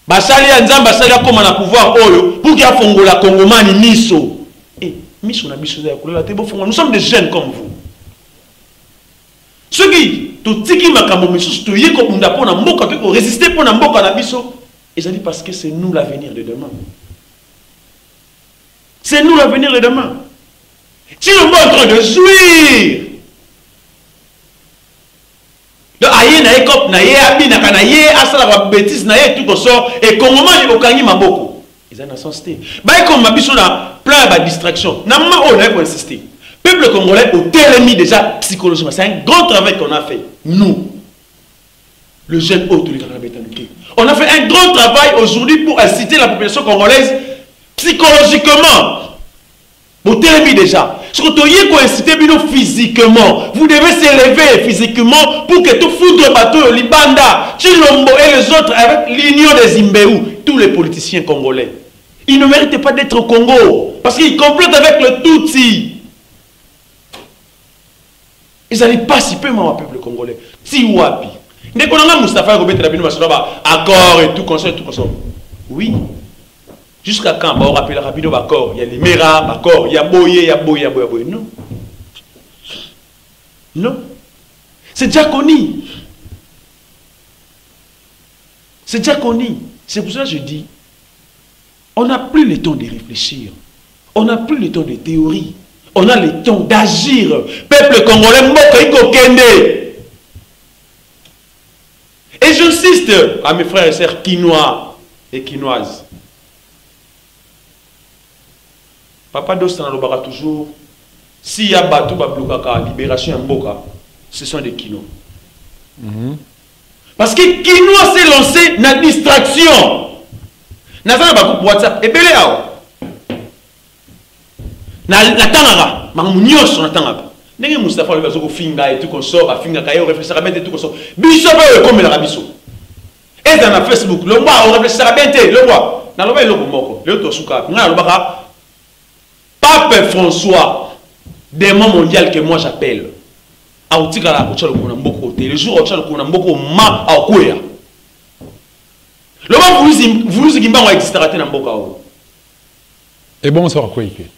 Basali Anzam, basali comme on a pouvoir oyo. Pour qu'il y ait Fongola Congomani miso. Eh, miso na miso ya kolela te bo fongola. Nous sommes des jeunes comme vous. Ceux qui tout tiki makambo misusu to yeko munda pona mboka to résister pona mboka na biso et ça dit parce que c'est nous l'avenir de demain. C'est nous l'avenir de demain. Chilombo est en train de jouir. Donc, aïe na ekop na ye abi na kana ye asala ba bêtise na ye tout comme ça et Congolais il okangi maboko. Ils en sens té. Ba comme mabiso na plein ba distraction. Na ma on a pour insister. Peuple congolais au télémi déjà psychologiquement. C'est un grand travail qu'on a fait nous. Le jeune haut de l'État. On a fait un grand travail aujourd'hui pour inciter la population congolaise psychologiquement. Au télémi déjà. Surtout, il faut inciter physiquement. Vous devez s'élever physiquement pour que tout foudre bateau, Libanda, Chilombo et les autres avec l'union des Imbéou, tous les politiciens congolais. Ils ne méritent pas d'être au Congo parce qu'ils complotent avec le Tutsi. Ils n'allaient pas si peu au peuple congolais. Tiwapi. Dès qu'on a Moustapha accord et tout comme ça, oui. Jusqu'à quand on rappelle rapidement d'accord, il y a les Mera, d'accord, il y a Boye, il y a Boye, il y a Boye. Non. Non. C'est déjà connu. C'est déjà connu. C'est pour ça que je dis, on n'a plus le temps de réfléchir. On n'a plus le temps de théorie. On a le temps d'agir. Peuple congolais, Moko Kende. Et j'insiste à mes frères et sœurs quinois et quinoises. Papa Dosta n'a toujours, s'il y a Batou Bablokaka, libération en Boka, ce sont des Kinois. Parce que Kinois s'est lancé dans la distraction. N'a pas beaucoup WhatsApp. Et belé na tangara, mamunios sur la tangara. N'est-ce pas Moustapha le bazo finga et tout qu'on sort, à finga kayo réfléchira bien et tout qu'on sort. Biso ba comme la biso. Et dans la Facebook, le mois on réfléchira bien le mois. Na lo ba le moko, le to suka. Na lo ba Pape François, démon mondial que moi j'appelle. Aoutika la kocha le kuna mboko te. Le jour kocha le kuna mboko ma akwea. Le mois vous gimba wa existera te na mboka o. Et bon ça quoi yike.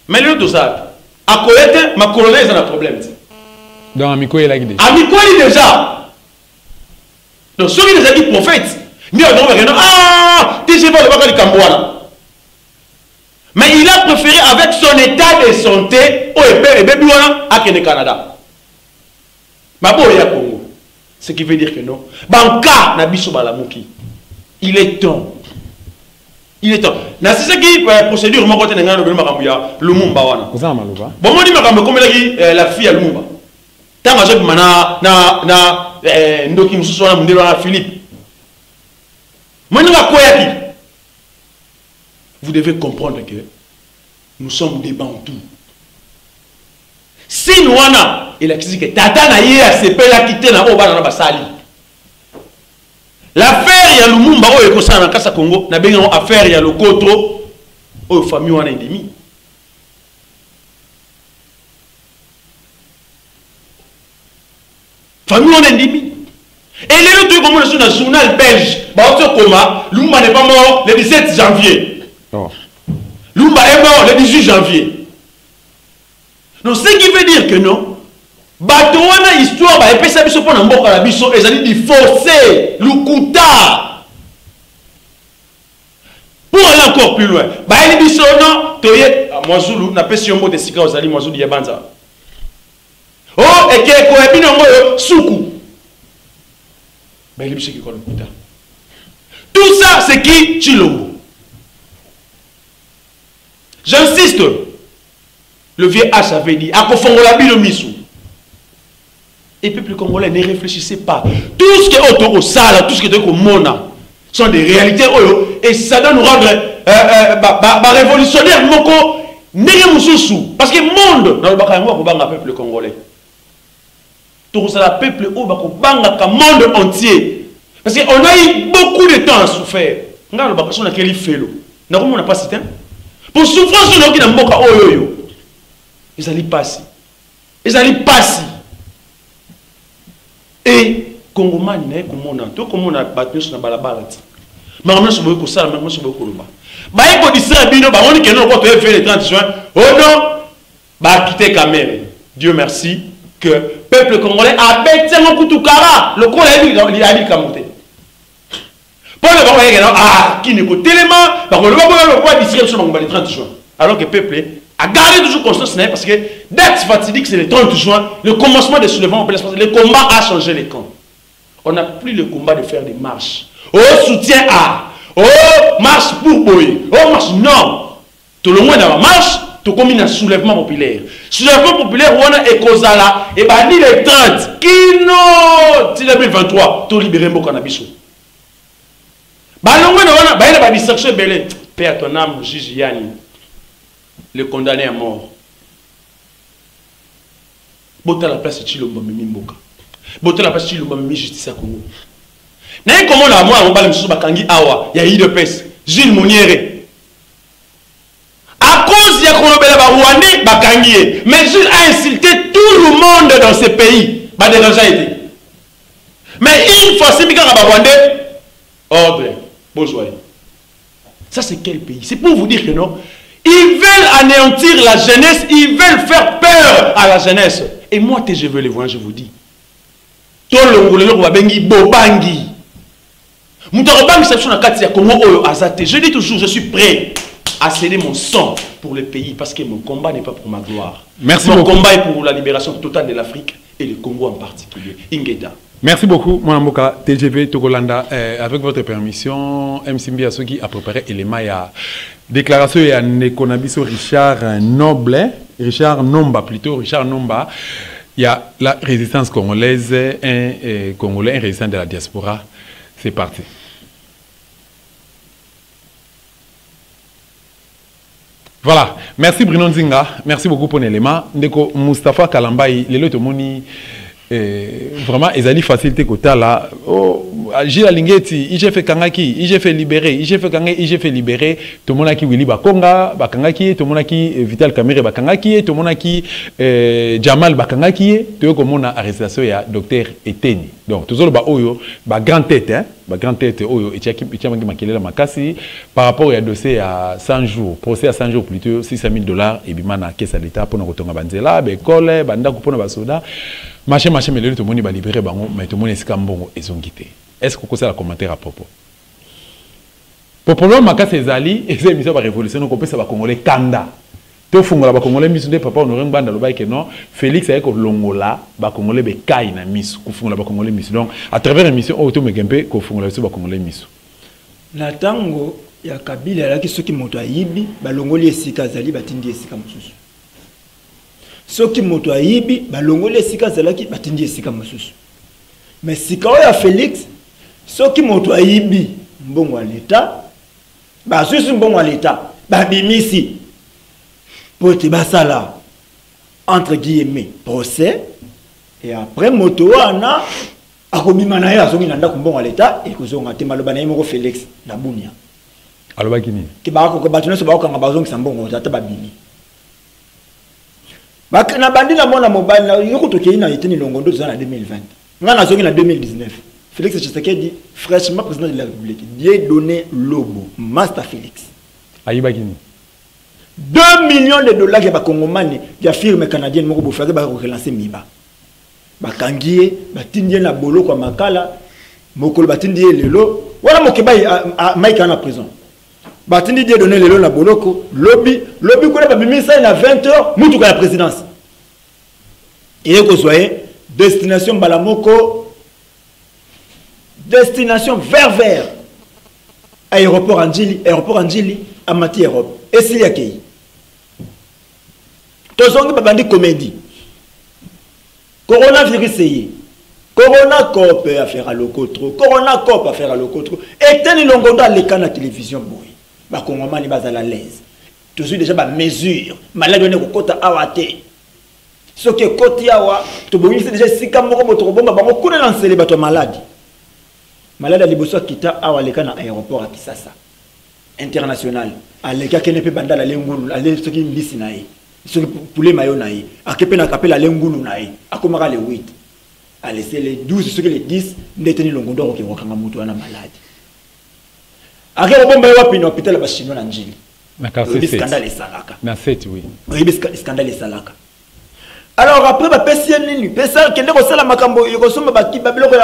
Mais le tout ça, à Koyete, ma colonnaise a un problème. Donc Amiko est là déjà. Amiko est déjà. Donc ceux qui les dit prophètes, ni à ah, tu sais pas le bagage du Cambouana. Mais il a préféré avec son état de santé au Ebébiwana à Kene Canada. Ma boy ya Congo. Ce qui veut dire que non. Banka na biso balamuki. Il est temps. Il est temps. Na c'est ce qui procédure mon côté ngana le makambuya Lumumba wana. Vous en malouba. Bon moi dit makambo comme la fille à Lumumba. Tanga je mana na ndoki mususu wana mundelo na Philippe. Moi nga koyaki. Vous devez comprendre que nous sommes des Bantous. Si nous avons, il a dit que Tata na yé a sepé la quitté na oba na basali. L'affaire ya Lumumba o ekosa na kasa Congo na benga affaire ya Lokoto o famille wana endemi. Famille wana endemi. Et les autres comme on est sur un journal belge, Lumumba n'est pas mort le 17 janvier. Oh. Lumumba est mort le 18 janvier. Donc ce qui veut dire que non, Batouana histoire, et puis ça biso pour n'importe la biso, et ça dit forcer, l'ukuta. Pour aller encore plus loin, il biso non, toye, moi Zulu, n'a pas si on mot de sika aux alliés, moi Zulu yabanza. Oh, et qui est quoi, et puis non, soukou. Il biso qui connaît l'ukuta. Tout ça, c'est qui Chilombo. J'insiste, le vieux H avait dit, à Kofongola Bilomisou. Et peuple congolais, ne réfléchissez pas. Tout ce qui est autour au sale, tout ce qui est autour au mona, sont des réalités, et ça doit nous rendre révolutionnaire, parce que le monde, dans le peuple congolais, tout ça, le peuple, monde entier. Parce qu'on a eu beaucoup de temps à souffrir. On a pas cité. Pour souffrance, on a dit ils allaient passer. Ils allaient passer. Et Congomani, comme on a battu sur la balabala. Mais on a sur le ça, mais on a sur le Koloba. Bah, il faut dire ça, on dit que nous, quand on fait les 30 juin, oh non, bah, quitter Cameroun. Dieu merci que le peuple congolais a bêté mon Koutoukara, le coup, il a dit Kamoté. Pour le moment, ah, qui n'est pas tellement, parce que le moment où on va distribuer sur le 30 juin. Alors que le peuple a gardé toujours conscience parce que date fatidique, c'est le 30 juin, le commencement des soulèvements, le combat a changé les camps. On n'a plus le combat de faire des marches. Oh, soutien à. Oh, marche pour Boy. Oh, marche non. Tout le monde dans la marche, tout comme un soulèvement populaire. Soulèvement populaire, on a Ekozala, et bah, ni les 30, qui non, 2023, tout libéré mon cannabis. Bah, non, on a une distraction belé. Père ton âme, juge Yanni, le condamné à mort. Bota la place de Chilomba Mimboka. Bota la place de Chilomba Mimi justice à Congo. N'a comment la moi on parle de Bakangi Awa, il y a eu de peste. Gilles Mouniere. À cause de Kolobela Rwandais, Bakangi. Mais Gilles a insulté tout le monde dans ce pays. Bah déjà été. Mais une fois c'est Mika Rwandais, ordre, bonjour. Ça c'est quel pays? C'est pour vous dire que non. Ils veulent anéantir la jeunesse, ils veulent faire peur à la jeunesse. Et moi, je veux les voir, je vous dis. Tout le bengi bobangi. Je dis toujours, je suis prêt à céder mon sang pour le pays parce que mon combat n'est pas pour ma gloire. Merci mon beaucoup. Combat est pour la libération totale de l'Afrique et le Congo en particulier. Ingeda. Merci beaucoup, mon Moka TGV Togolanda. Avec votre permission, MCMB Asoki a préparé l'élément. Il y a déclaration et un économiste Richard Noble, Richard Nomba plutôt, Richard Nomba. Il y a la résistance congolaise, un Congolais, un résistant de la diaspora. C'est parti. Voilà, merci Bruno Nzinga, merci beaucoup pour l'élément. Ndeko Mustafa Kalambaï, les lots moni vraiment ils facilité côté là. Oh, Gilles Alingeti, il fait kangaki, il fait libérer, il fait libérer. Tout le monde qui Willy Bakonga, Bakangaki, tout le monde qui Vital Kamere Bakangaki, tout le monde qui Jamal Bakangaki, tout le monde a arrestation ya docteur Eteni. Donc tout le monde ba grande tête hein. Grande tête oyo et la makasi par rapport à dossier à 100 jours procès à 100 jours plutôt $600,000 et bimana caisse à l'état pour nous retonga banzela be kole banda ko pona basoda machin mais le tout monde ba libérer bango mais tout monde est mbongo ezongité est-ce que vous avez un commentaire à propos pour problème makasi ezali et c'est mission ba révolution ko pesa ba congolais kanda to fungola ba congolais misu de papa honoré banda lo ba que non Félix ayeko longola ba congolais be kai na misu ku fungola ba congolais misu donc à travers émission auto megempe ko fungola so ba congolais misu na tango ya Kabila la ki soki moto ayibi ba longoli esika zali batindi esika mususu soki moto ayibi ba longoli esika zalaki batindi esika mususu mais sika ya Félix soki moto ayibi mbongo wa l'état ba susu mbongo wa l'état ba bimisi pour te basala entre guillemets procès et après moto wana akobima na ye azongi na ndako mbongo l'état et kozonga te maloba na ye moko Félix na bunia aloba kini ke ba ko batuna so ba ko nga bazongi sambongo ata ba bimi ba na bandi na mona mobile na yoko to ke ina itini longondo za na 2020 nga na zongi na 2019 Félix Tshisekedi fraîchement président de la République Dieu donné lobo master Félix ayiba kini 2 millions de dollars que bakongomani ya firme canadienne moko bo faire ba relancer miba bakangie batindie na bolo kwa makala mokolo batindie lelo wala mokeba Mike en prison batindie Dieu donné lelo na boloko lobby ko ba bimisa na 20h mutu ka la présidence et ko soyez destination balamoko destination vers aéroport Anjili Amati Europe et s'il y a qui tozongi babandi comédie coronavirus yi corona cop affaire à lokotro corona cop affaire à lokotro et teni longondo à l'écran na télévision boy ba kongomani bazala l'aise toujours déjà ba mesure malade ne kokota awate ce que koti awa to boyi c'est déjà sika moko moto bomba bango kuna lancer bato malade malade liboso kita awa l'écran na aéroport à Kisasa international à l'écart qui ne peut pas dans la lengulu aller ce qui mbisi nae ce poulet mayo nae à que peine à la lengulu nae à komara les 8 à laisser les 12 ce que les 10 détenir longondo qui wakanga mutu ana malade à que bomba yo pino hôpital ba chino na njili na carte scandale et salaka na 7 oui scandale et salaka alors après ba pesi nini pesa kende ko sala makambo yo somba ba biloko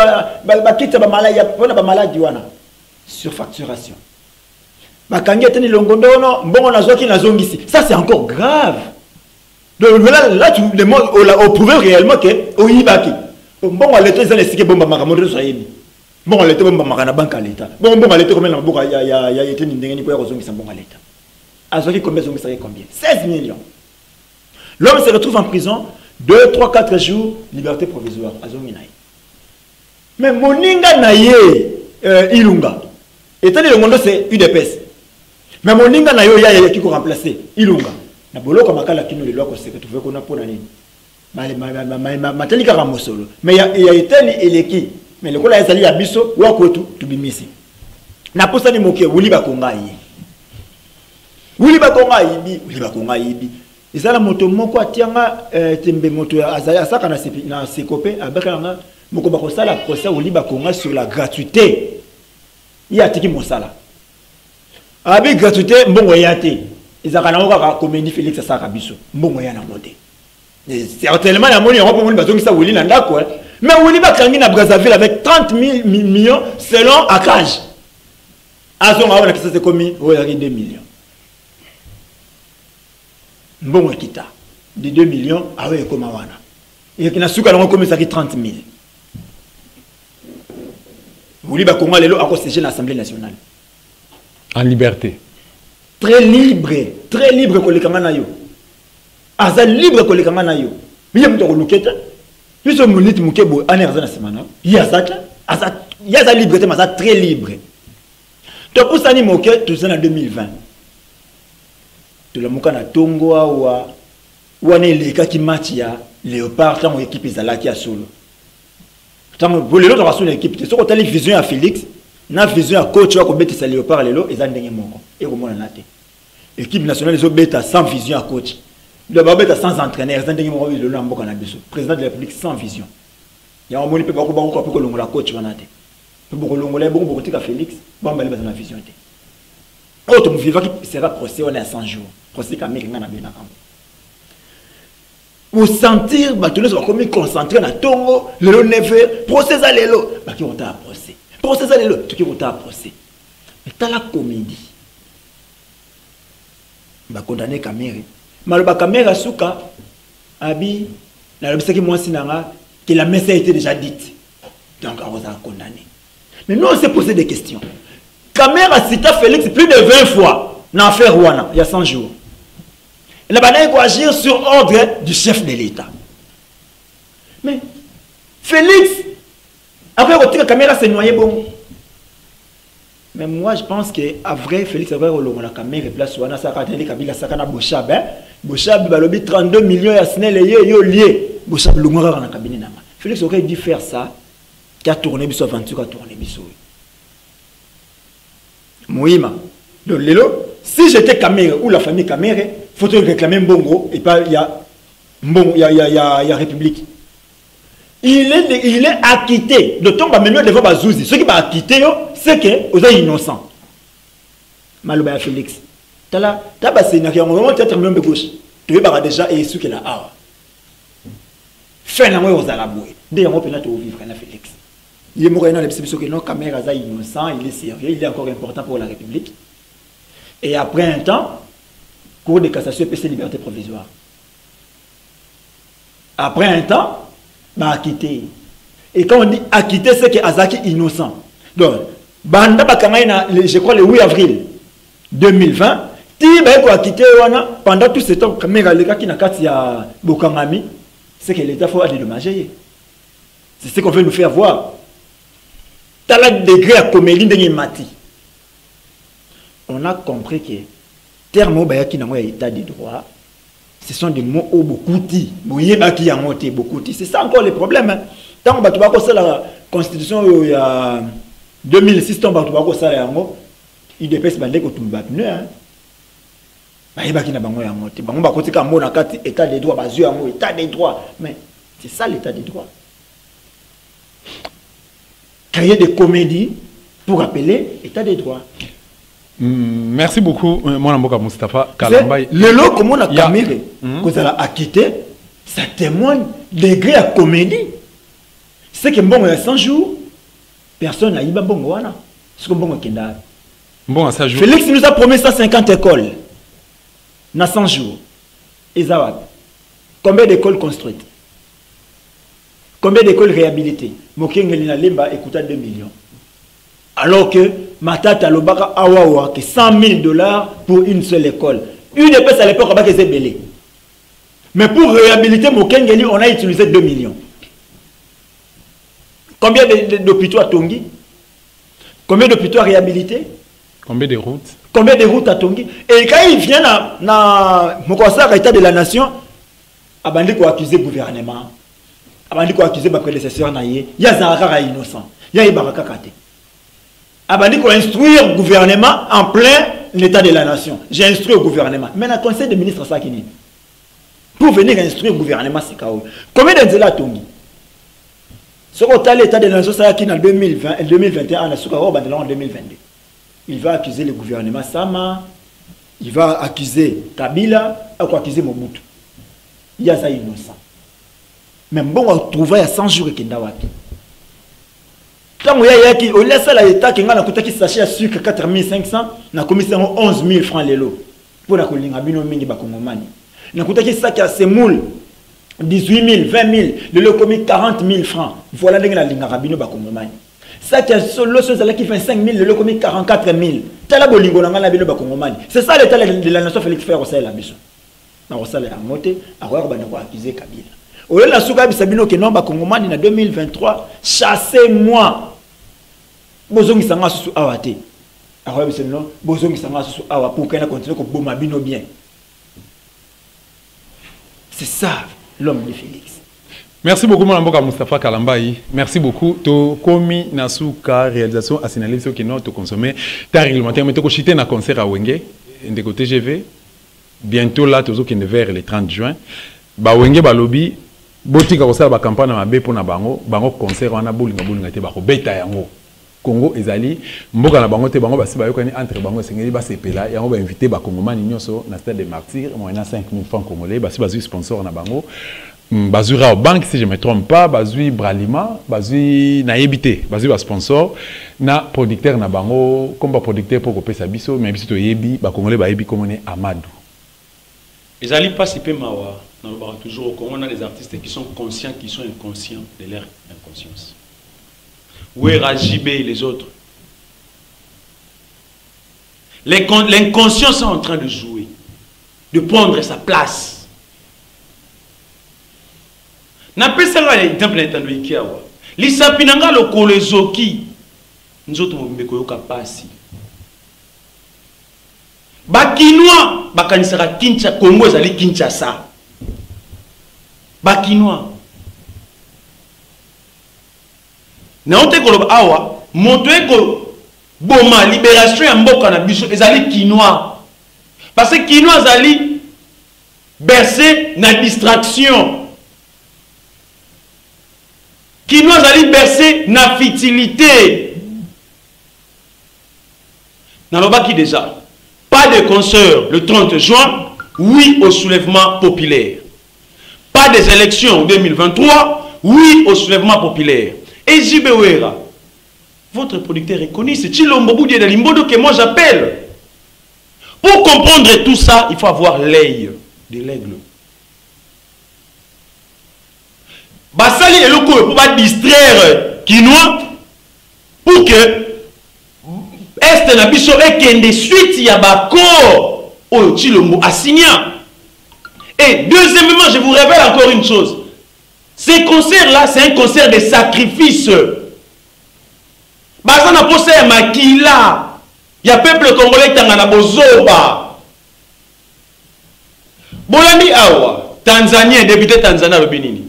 ba kita ba malade ya pona ba malade wana surfacturation bakangi eteni longondo no mbongo nazoki nazongisi. Ça c'est encore grave. Donc là tu demandes au prouver réellement que oyibaki. Mbongo l'état ils ont laissé bomba makamondo so yebi. Mbongo l'état bomba makana banque à l'état. Mbongo l'état combien na boka ya eteni ndengeni ko yazongisa mbongo l'état. Azoki combien zongisa combien? 16 millions. L'homme se retrouve en prison 2, 3, 4 jours liberté provisoire azongi naï. Mais moninga naïe Ilunga. Etani longondo c'est UDPS. Mais moninga nayo ya qui ko remplacer Ilunga. Na boloko makala kino le loi ko se retrouver ko na pona nini. Mateli kaka mosolo. Mais ya etani eleki. Mais le kola ezali ya biso wa ko tu bimisi. Na posa ni moke wuli ba konga yi. Wuli ba konga yibi. Ezala moto moko atianga tembe moto azali asaka na sekope abakanga moko ba ko sala procès wuli ba konga sur la gratuité. Il y a tiki mosala. Avec gratuité mbongo yate. Ezaka na oka comédie Félix Asaka biso. Mbongo ya na moté. Certainement la moni Europe moni bazongi sa wuli na ndako. Mais wuli ba kangi na Brazzaville avec 30 millions selon Akage. Azonga wana kisa se komi oyaki 2 millions. Mbongo kita de 2 millions awe koma wana. Et kina suka na komi sa ki 30 000. Wuli ba Congo lelo ako siéger l'Assemblée nationale. En liberté. Très libre ko lekanga na yo. Aza libre ko lekanga na yo. Miye mto ko luketa. Biso muniti mukebo ane raza na semana. Yaza liberté mais ça très libre. To pour ça ni moke tout ça en 2020. To la muka na Tongo wa wane leka ki match ya Léopard tant équipe ezalaki ya solo. Tant que les autres sont l'équipe, c'est qu'on a une vision à Félix, na vision à coach wa ko betisa Léopard lelo eza ndenge moko. Et comment on a té. Équipe nationale les autres beta sans vision à coach. Le beta sans entraîneur, eza ndenge moko lelo mboka na biso. Président de la République sans vision. Ya on moni pe ba ko longola coach wana té. Pe ba ko longola bon ko tika Félix, bon ba le na vision té. Autre mo vivant qui sera procès on est à 100 jours. Procès américain na bena kambo. Pour sentir batulé soit comme concentré na Tongo le 9 procès à lelo ba ki on t'a procès à lelo tu ki on t'a procès mais t'as la comédie ba condamner Kamere maloba Kamere suka abi na lobisa ki moi sinanga que la messe a été déjà dite donc on va condamner mais nous on s'est posé des questions. Kamere a cité Félix plus de 20 fois dans l'affaire Rwanda il y a 100 jours. Il a agir sur ordre du chef de l'État. Mais Félix, après la caméra s'est noyé bon. Mais moi je pense que à vrai Félix avait la caméra place wana ça a été Kabila sakana Bochab Bochab balobi 32 millions ya snel yo lié Bochab lungora na cabinet na. Félix aurait dû faire ça qui a tourné biso aventure a tourné biso. Moïma. Donc lelo si j'étais Kamere ou la famille Kamere, faut réclamer Mbongo et pas il y a Mbongo, il y a République. Il est acquitté. D'autant que maintenant devant Bazouzi, ceux qui va acquitté c'est que vous êtes innocent. Maloba Félix. T'as passé n'a rien vraiment peut-être même de gauche. Tu es déjà et ce qu'il a ah. Fin la moi aux alaboué. Dès on peut là te vivre na Félix. Il est mort dans les psychiatres que non Kamere est innocent, il est sérieux, il est encore important pour la République. Et après un temps, Cour de cassation PC liberté provisoire. Après un temps, bah acquitté. Et quand on dit acquitté, c'est que Azaki innocent. Donc, Banda Bakamaina, je crois le 8 avril 2020, Tiba est acquitté pendant tout ce temps, Kamera Lega qui n'a qu'à ya Bokangami, c'est que l'État faut dédommager. C'est ce qu'on veut nous faire voir. T'as le degré à comédie de Mati. On a compris que terme qui n'a pas état de droit, ce sont des mots au beaucoup dit. C'est ça encore le problème. Tant que tu vas faire la constitution il y a 2006, tu vas faire ça, il dépêche de que tu vas faire. État de droit, état de droit. Mais c'est ça l'état de droit. Créer des comédies pour appeler état de droit. Merci beaucoup, mon amboka Moustapha Kalambay. Le lot, comme on a caméra, que ça a acquitté, ça témoigne degré à comédie. C'est que bon, il y a 100 jours, personne n'a eu bon wana. C'est comme bon kenda. Bon, ça joue. Félix nous a promis 150 écoles. Dans 100 jours. Ezawad. Combien d'écoles construites? Combien d'écoles réhabilitées? Mokengelina Lemba écouta 2 millions. Alors que Matata Lobaka Awawa, que 100 000 $ pour une seule école. Une épaisse à l'époque, c'est belé. Mais pour réhabiliter Mokengeli, on a utilisé 2 millions. Combien d'hôpitaux à Tongi? Combien d'hôpitaux à réhabiliter? Combien de routes? Combien de routes à Tongi? Et quand il vient dans mon état de la nation, il faut accuser le gouvernement. Il faut accuser le prédécesseur. Il y a Zahara innocent. Il y a Ibaraka Kate. Il faut instruire le gouvernement en plein l'état de la nation. J'ai instruit le gouvernement. Mais le conseil des ministres, ça qui n'est. Pour venir instruire le gouvernement, c'est quoi? Combien de à Tongi? Ce qu'on a l'état de la nation, ça qui en 2020, 2021, en 2022. Il va accuser le gouvernement Sama, il va accuser Kabila, il va accuser Mobutu. Il y a ça innocent. Mais bon, on va trouver à 100 jours et qu'il y a quand il y a qui, on laisse l'État qui a coûté qui sachet à sucre 4500, on a commis 11 000 francs les lots. Pour la colline, mingi bakongomani. On a coûté qui sac à semoule 18 000, 20 000, le lot commis 40 000 francs. Voilà les linga rabino bakongomani. Ça qui a solo qui fait 5 000, le lot commis 44 000. Tala bolingo na ngala bino bakongomani. C'est ça l'état de la nation Félix Faure Rosal la mission. Na Rosal a monté, a voir ba ko accuser Kabila. Au lieu la souka bisabino ke non bakongomani na 2023, chassez-moi. Bozongi sanga susu awate. Awa bisabino, bozongi sanga susu awa pour qu'elle continue ko boma bino bien. C'est ça l'homme de Félix. Merci beaucoup, mon amboka Moustapha Kalambayi. Merci beaucoup. To komi nasuka réalisation à signaler ce qui nous to consommer. Ta réglementaire, mais to kochité na concert à Wenge, de côté GV. Bientôt là, toujours qui ne vers le 30 juin. Ba Wenge ba lobby, botika kosala ba campagne na mabe pour na bango, bango concert wana bolinga te ba ko beta yango. Congo ezali mboka na bango te bango basi ba yokani entre bango sengeli ba sepela yango ba inviter ba kongomani nyonso na stade des martyrs moyennant 5 000 francs congolais basi bazui sponsor na bango. Bazura au banque si je ne me trompe pas, bazui Bralima, bazui na ebité, bazui ba sponsor na producteur na bango comme ba producteur pour couper sa biso mais biso to yebi ba congolais ba yebi comme on Amadou. Les alliés participent mawa, toujours au Congo on a des artistes qui sont conscients qui sont inconscients de leur inconscience. Où est Rajibé et les autres? L'inconscient est en train de jouer, de prendre sa place. N'appelle ça l'exemple d'Intendo Ikiawa. L'Isapinanga le Kolezoki. Nous autres, nous sommes capables. Bakinois, Bakanisara Kinshasa, Congo, Zali Kinshasa. Bakinois. Naote Koloba Awa, Motoeko Boma, libération en Mboka na Biso, Zali Kinois. Parce que Kinois Zali bercé na distraction. Qui nous a bercé na futilité. N'allons qui déjà. Pas de concert le 30 juin, oui au soulèvement populaire. Pas des élections en 2023, oui au soulèvement populaire. Et Jibewera, votre producteur est connu, c'est Chilombo Boudier de Limbodo que moi j'appelle. Pour comprendre tout ça, il faut avoir l'œil de l'aigle. Basali et le pour pas distraire Kinois pour que Est na biso et kende suite ya bako au Chilombo assigna. Et deuxièmement, je vous révèle encore une chose. Ces concerts-là, c'est un concert de sacrifice. Bazana posé makila. Il y a peuple congolais tangana bozoba. Bolandi awa, Tanzanien, député Tanzania Lobinini.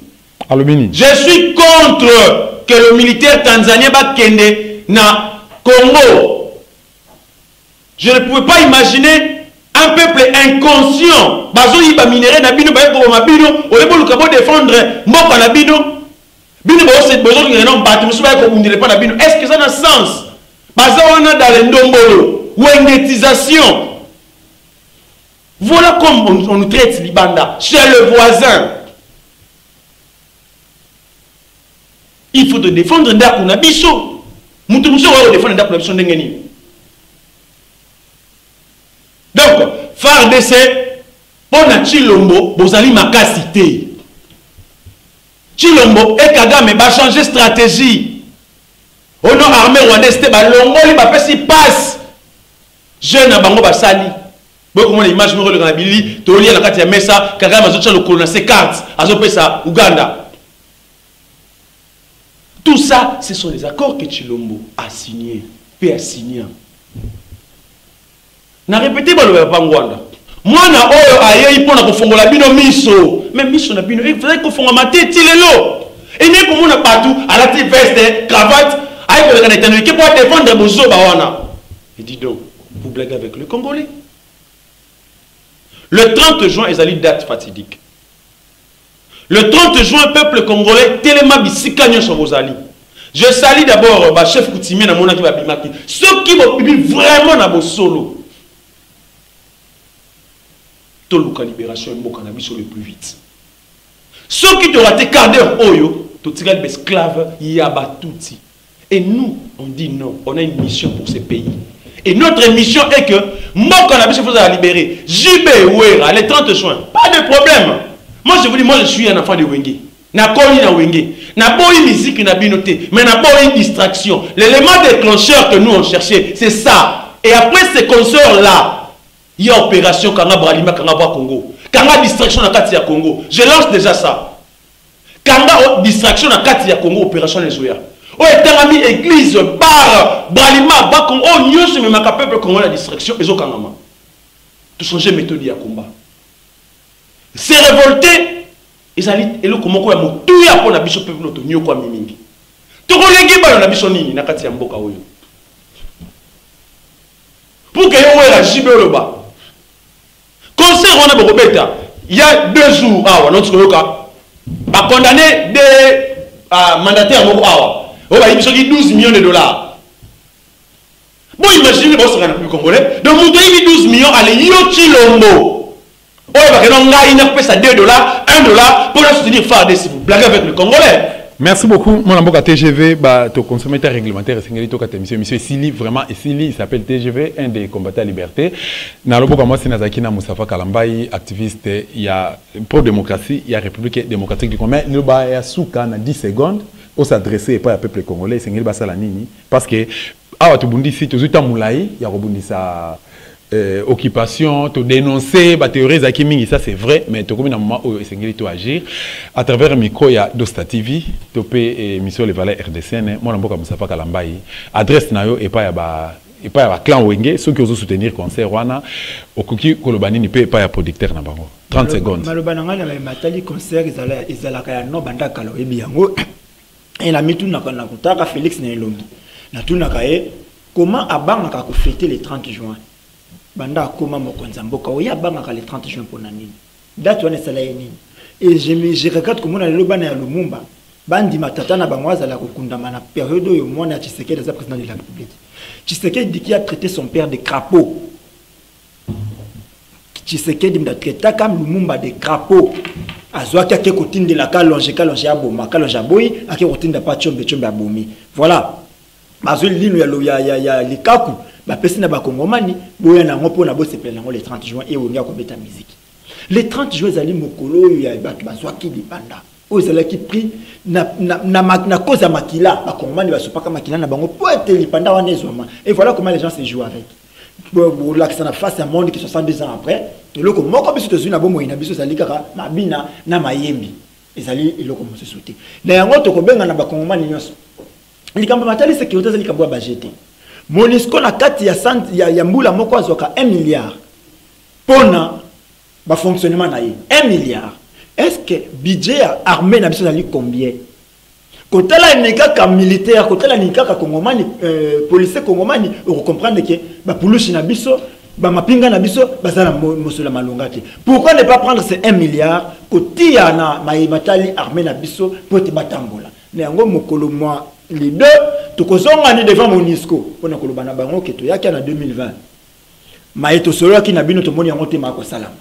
Je suis contre que le militaire tanzanien va kende na Congo. Je ne pouvais pas imaginer un peuple inconscient. Bazo yiba minéré na bino ba ko mabino, o lebo lukabo défendre mboka na bino. Bino ba se besoin de non battre, musu ba ko undire pas na bino. Est-ce que ça a sens? Bazo on a dans le ndombolo, wengetisation. Voilà comme on nous traite Libanda chez le voisin. Il faut te défendre Ndakuna Biso. Mutu muso wa défendre Ndakuna Biso ndengeni. FARDC pour na Chilombo bozali makasi te. Chilombo et Kagame va changer stratégie. Au nom armée rwandaise te ba longoli ba pesi passe. Jeune na bango basali. Beaucoup mon image me le Gabili, Toli la kati ya mesa, Kagame azocha le colonel ses cartes, azopesa Uganda. Tout ça, ce sont les accords que Chilombo a signés, puis a signé. Na répété ba le Pangwanda. Moi na oyo aye ipona kofongola bino miso, mais miso na bino, il faudrait kofonga mateti lelo. Et ne comme on a partout, à la veste, cravate, aye ko le Canadien qui pour défendre bozo ba wana. Et dis donc, vous blaguez avec le Congolais. Le 30 juin, ils ont une date fatidique. Le 30 juin, peuple congolais, tellement bisikagnon sur vos alliés. Je salue d'abord le chef coutumier dans mon équipe Abimaki. Ceux qui vont vivre vraiment dans vos solos. Tout le libération est mon cannabis sur le plus vite. Ceux qui t'ont raté quart d'heure, oyo, tout tiré d'esclaves, yabatouti. Et nous, on dit non. On a une mission pour ces pays. Et notre mission est que moi, quand la faut la libérer, JB Ouera, les 30 juin, pas de problème. Moi, je vous dis, moi, je suis un enfant de Wenge. Na koni na Wenge. Na boy musique na binoté, mais na boy une distraction. L'élément déclencheur que nous on cherchait, c'est ça. Et après ces concerts-là, il y a opération Kanga Bralima, Kanga Bra Congo. Kanga distraction na Katia Congo. Je lance déjà ça. Kanga distraction na Katia Congo, opération les Zoya. Oh, et église, bar, Bralima, Bakon, oh, nous sommes même peuple Congo la distraction, et zo Kangama. Tout changer méthode à combat. C'est révolté, ils allaient, et le comment quoi, tout y a pour la biso peuple auto, n'y a quoi mimingi. Tout le monde a la biso nini, n'a qu'à mboka oyo. Pour que yo la jibe le bas. Concert on a beaucoup bêta. Il y a 2 jours, ah, notre yoka, va condamner des mandataires moko awa. Oh, bah, il me 12 millions de dollars. Bon, imaginez, bon, ça plus congolais. Donc, vous avez 12 millions, allez, yo Chilombo. Oh, bah, il a payé 2 dollars, 1 dollar pour soutenir FARDC. Si vous blaguez avec le Congolais. Merci beaucoup. Mon amboka TGV, bah, ton consommateur réglementaire, c'est émission Sili, vraiment, Sili, il s'appelle TGV, un des combattants à liberté. Naloboka, moi, c'est Nazakina Moussafa Kalambayi, activiste, il y a pro-démocratie, il y a République démocratique du Congo. Le bas, il y a Souka, 10 secondes. On s'adresser pas au peuple congolais, c'est nini parce que ah tu bundi si tu as moulaï, il y a rebundi sa occupation, tu dénoncer, ba théorie zakimingi, ça c'est vrai, mais tu comme un moment où c'est tu agir à travers le micro il y a Dosta TV, tu peux émission les valeurs RDCN, moi n'importe comme ça pas Kalambayi, adresse nayo et pas ya ba et pas ya clan Wenge, ceux qui osent soutenir concert wana okoki kolobani ni pe pas ya producteur na bango 30 secondes. Malobananga na matali concert izala kaya no banda kalo ebiyango. Et la mitou n'a pas Félix Nelombi. Na tout n'a comment abanga ka fêter le 30 juin. Banda comment mo konzamboka oya abanga ka le 30 juin pour nani. Date wana sala yeni. Et je regarde comment na lobana ya Lumumba. Bandi matata na bangwaza la kokundama na période yo mwana Tshisekedi za président de la République. Tshisekedi qui a traité son père de crapaud. Tshisekedi m'a traité comme Lumumba de crapaud. Azwa ki kotinda la kalonge aboma kalonge aboyi ake kotinda pa chombe abomi voilà bazoli lino ya likaku ba pesi na ba kongomani boya na ngopo na bo sepela ngo le 30 juin et on y a kobeta musique le 30 juin zali mokolo ya batu bazwa ki libanda ozala ki pri na cause ya makila ba kongomani ba sopaka makila na bango po ete libanda wana ezoma et voilà comment les gens se jouent avec pour l'accent face à monde qui 62 ans après et le comment comme si tu es une bombe ina biso zali kaka mabina na mayembi ezali eloko mo se sauter na yango to kobenga na bakongomani nyonso likambo matali sécurité zali kambo ba jeter Monisco na kati ya mbula moko azoka 1 milliard pona ba fonctionnement na ye 1 milliard est-ce que budget armée na biso zali combien kotala nikaka militaire kotala nikaka kongomani policier kongomani on comprendre que ba pulushi na biso ba mapinga na biso bazala mosula malonga te pourquoi ne pas prendre ces 1 milliard kotia na matali armée na biso pour te batambola ne yango mokolo moi les deux tokozonga ni devant Monisco pona kolobana bango ke to yaki na 2020 maïto solo ki na bino to moni yango te mako salama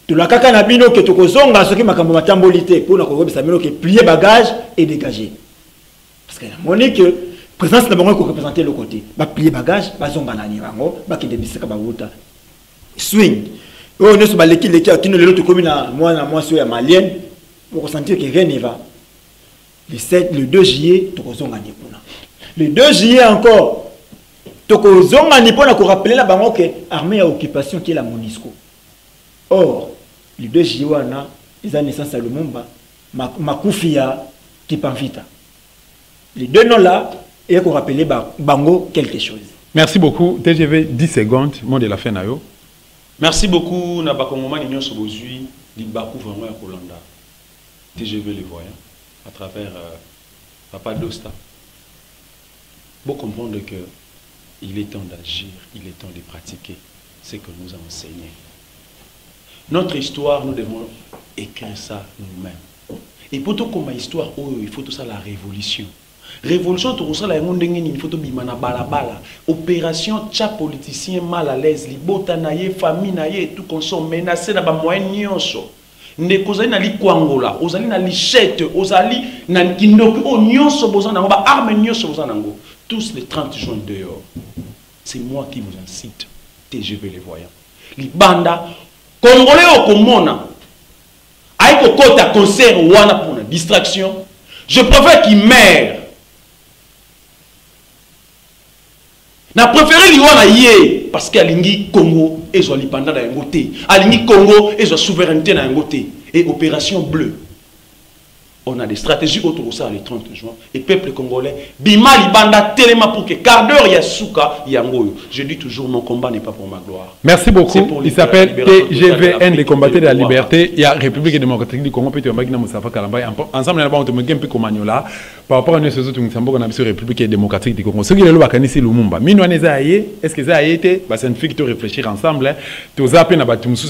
to la kaka na bino ke tokozonga soki makambo matambolité pona ko robisa bino ke plier bagage et dégager parce que la Monique présence na bango ko représenter le côté ba plier bagage ba zonga na ni bango ba ki de bisika ba wuta swing Oh, nous sommes l'équipe qui a tenu l'autre commune à moi sur la malienne. Pour ressentir que rien n'y va. Le 2 juillet, tu as gagné. Le 2 juillet encore, tu as gagné pour rappeler la banque que l'armée à occupation qui est la MONUSCO. Or, le 2 juillet, on a les naissance à Lumumba, Makoufia, qui panvita. Les deux noms-là, il faut rappeler bango quelque chose. Merci beaucoup. TGV 10 secondes, mot de la fin. Merci beaucoup. Na bakongomani nyonso bozui di baku vraiment ya kolanda. TGV les voyants à travers Papa Dosta. Pour comprendre que il est temps d'agir, il est temps de pratiquer ce que nous a enseigné. Notre histoire, nous devons écrire ça nous-mêmes. Et pour tout comme histoire, il faut tout ça la révolution. Révolution, tout ça, il faut tout bimana balabala. Opération, tcha politicien mal à l'aise, libota naye, famille naye, tout qu'on soit menacé dans les moyens nyonso. Ndeko na li kwangola, ozali na lichette, ozali na kindoki, o nyonso bozana, ba arme nyonso bozana ngo. Tous les 30 juin dehors. C'est moi qui vous incite. TGV les voyants. Li banda Congolais au Komona. Aïko kota concert wana pour une distraction. Je préfère qu'il meure. Na préféré liwana yé parce qu'alingi Congo et soit lipanda na ngoté. Alingi Congo et soit souveraineté na ngoté. Et opération bleue. On a des stratégies autour de ça le 30 juin. Et peuple congolais, bima libanda tellement pour que quart d'heure yasuka yangoyo. Je dis toujours mon combat n'est pas pour ma gloire. Merci beaucoup. Il s'appelle TGVN, les combattants de la liberté. Il y a République démocratique du Congo, Peter Mbagina Moussafa Kalamba. Ensemble, on va un peu comme Magnola. Par rapport à nous, c'est surtout que nous République démocratique du Congo. Ce qui est le Bakanisi Lumumba. Est-ce que ça a été? C'est une fille qui réfléchir ensemble. Tu as appelé à Batumsou,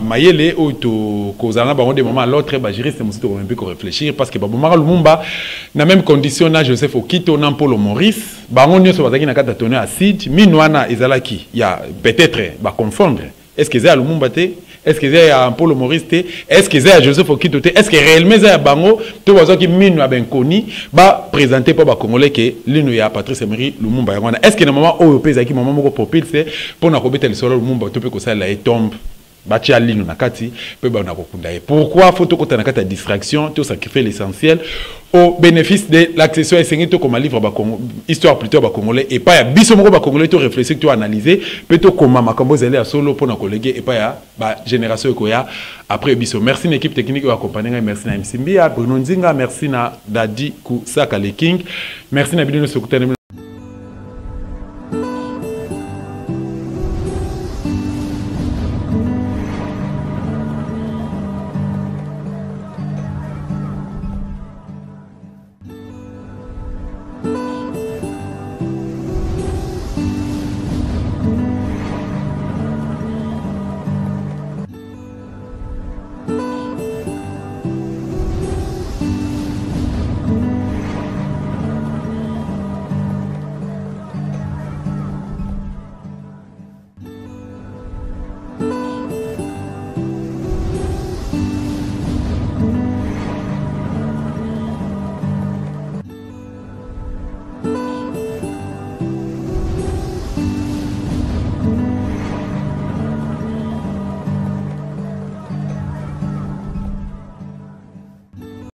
Mayele, ou tu as des moments à l'autre, juriste, tu as un peu réfléchir. Parce que Babomara Lumumba, na même condition, na Joseph Okito, na Paul Maurice, Bango Nyoso Bazaki na kata toné acide, Minwana Ezalaki, il y a peut-être, ba confondre. Est-ce que c'est à Lumumba te? Est-ce que c'est à Paul Maurice te? Est-ce que c'est à Joseph Okito te? Est-ce que réellement c'est à Bango, tout le monde qui Minwa ben koni, ba présenté par ba Congolais que l'une ya Patrice Emery Lumumba Yangwana. Est-ce que na moment où pays qui moment moko popile c'est pour na kobeta le solo Lumumba tout peut que ça la tombe. Batia lino nakati pe ba na kokunda. Pourquoi faut to kota nakata distraction to sacrifier l'essentiel au bénéfice de l'accession et sengi to comme livre ba Congo histoire plutôt ba congolais et pas ya biso moko ba congolais to réfléchir to analyser peut to comme makambo zeli à solo pour na collègue et pas ya ba génération ko ya après biso. Merci une équipe technique qui accompagné, merci na Msimbi Bruno Nzinga, merci na Dadi Kusaka le King, merci na bidino sokutane.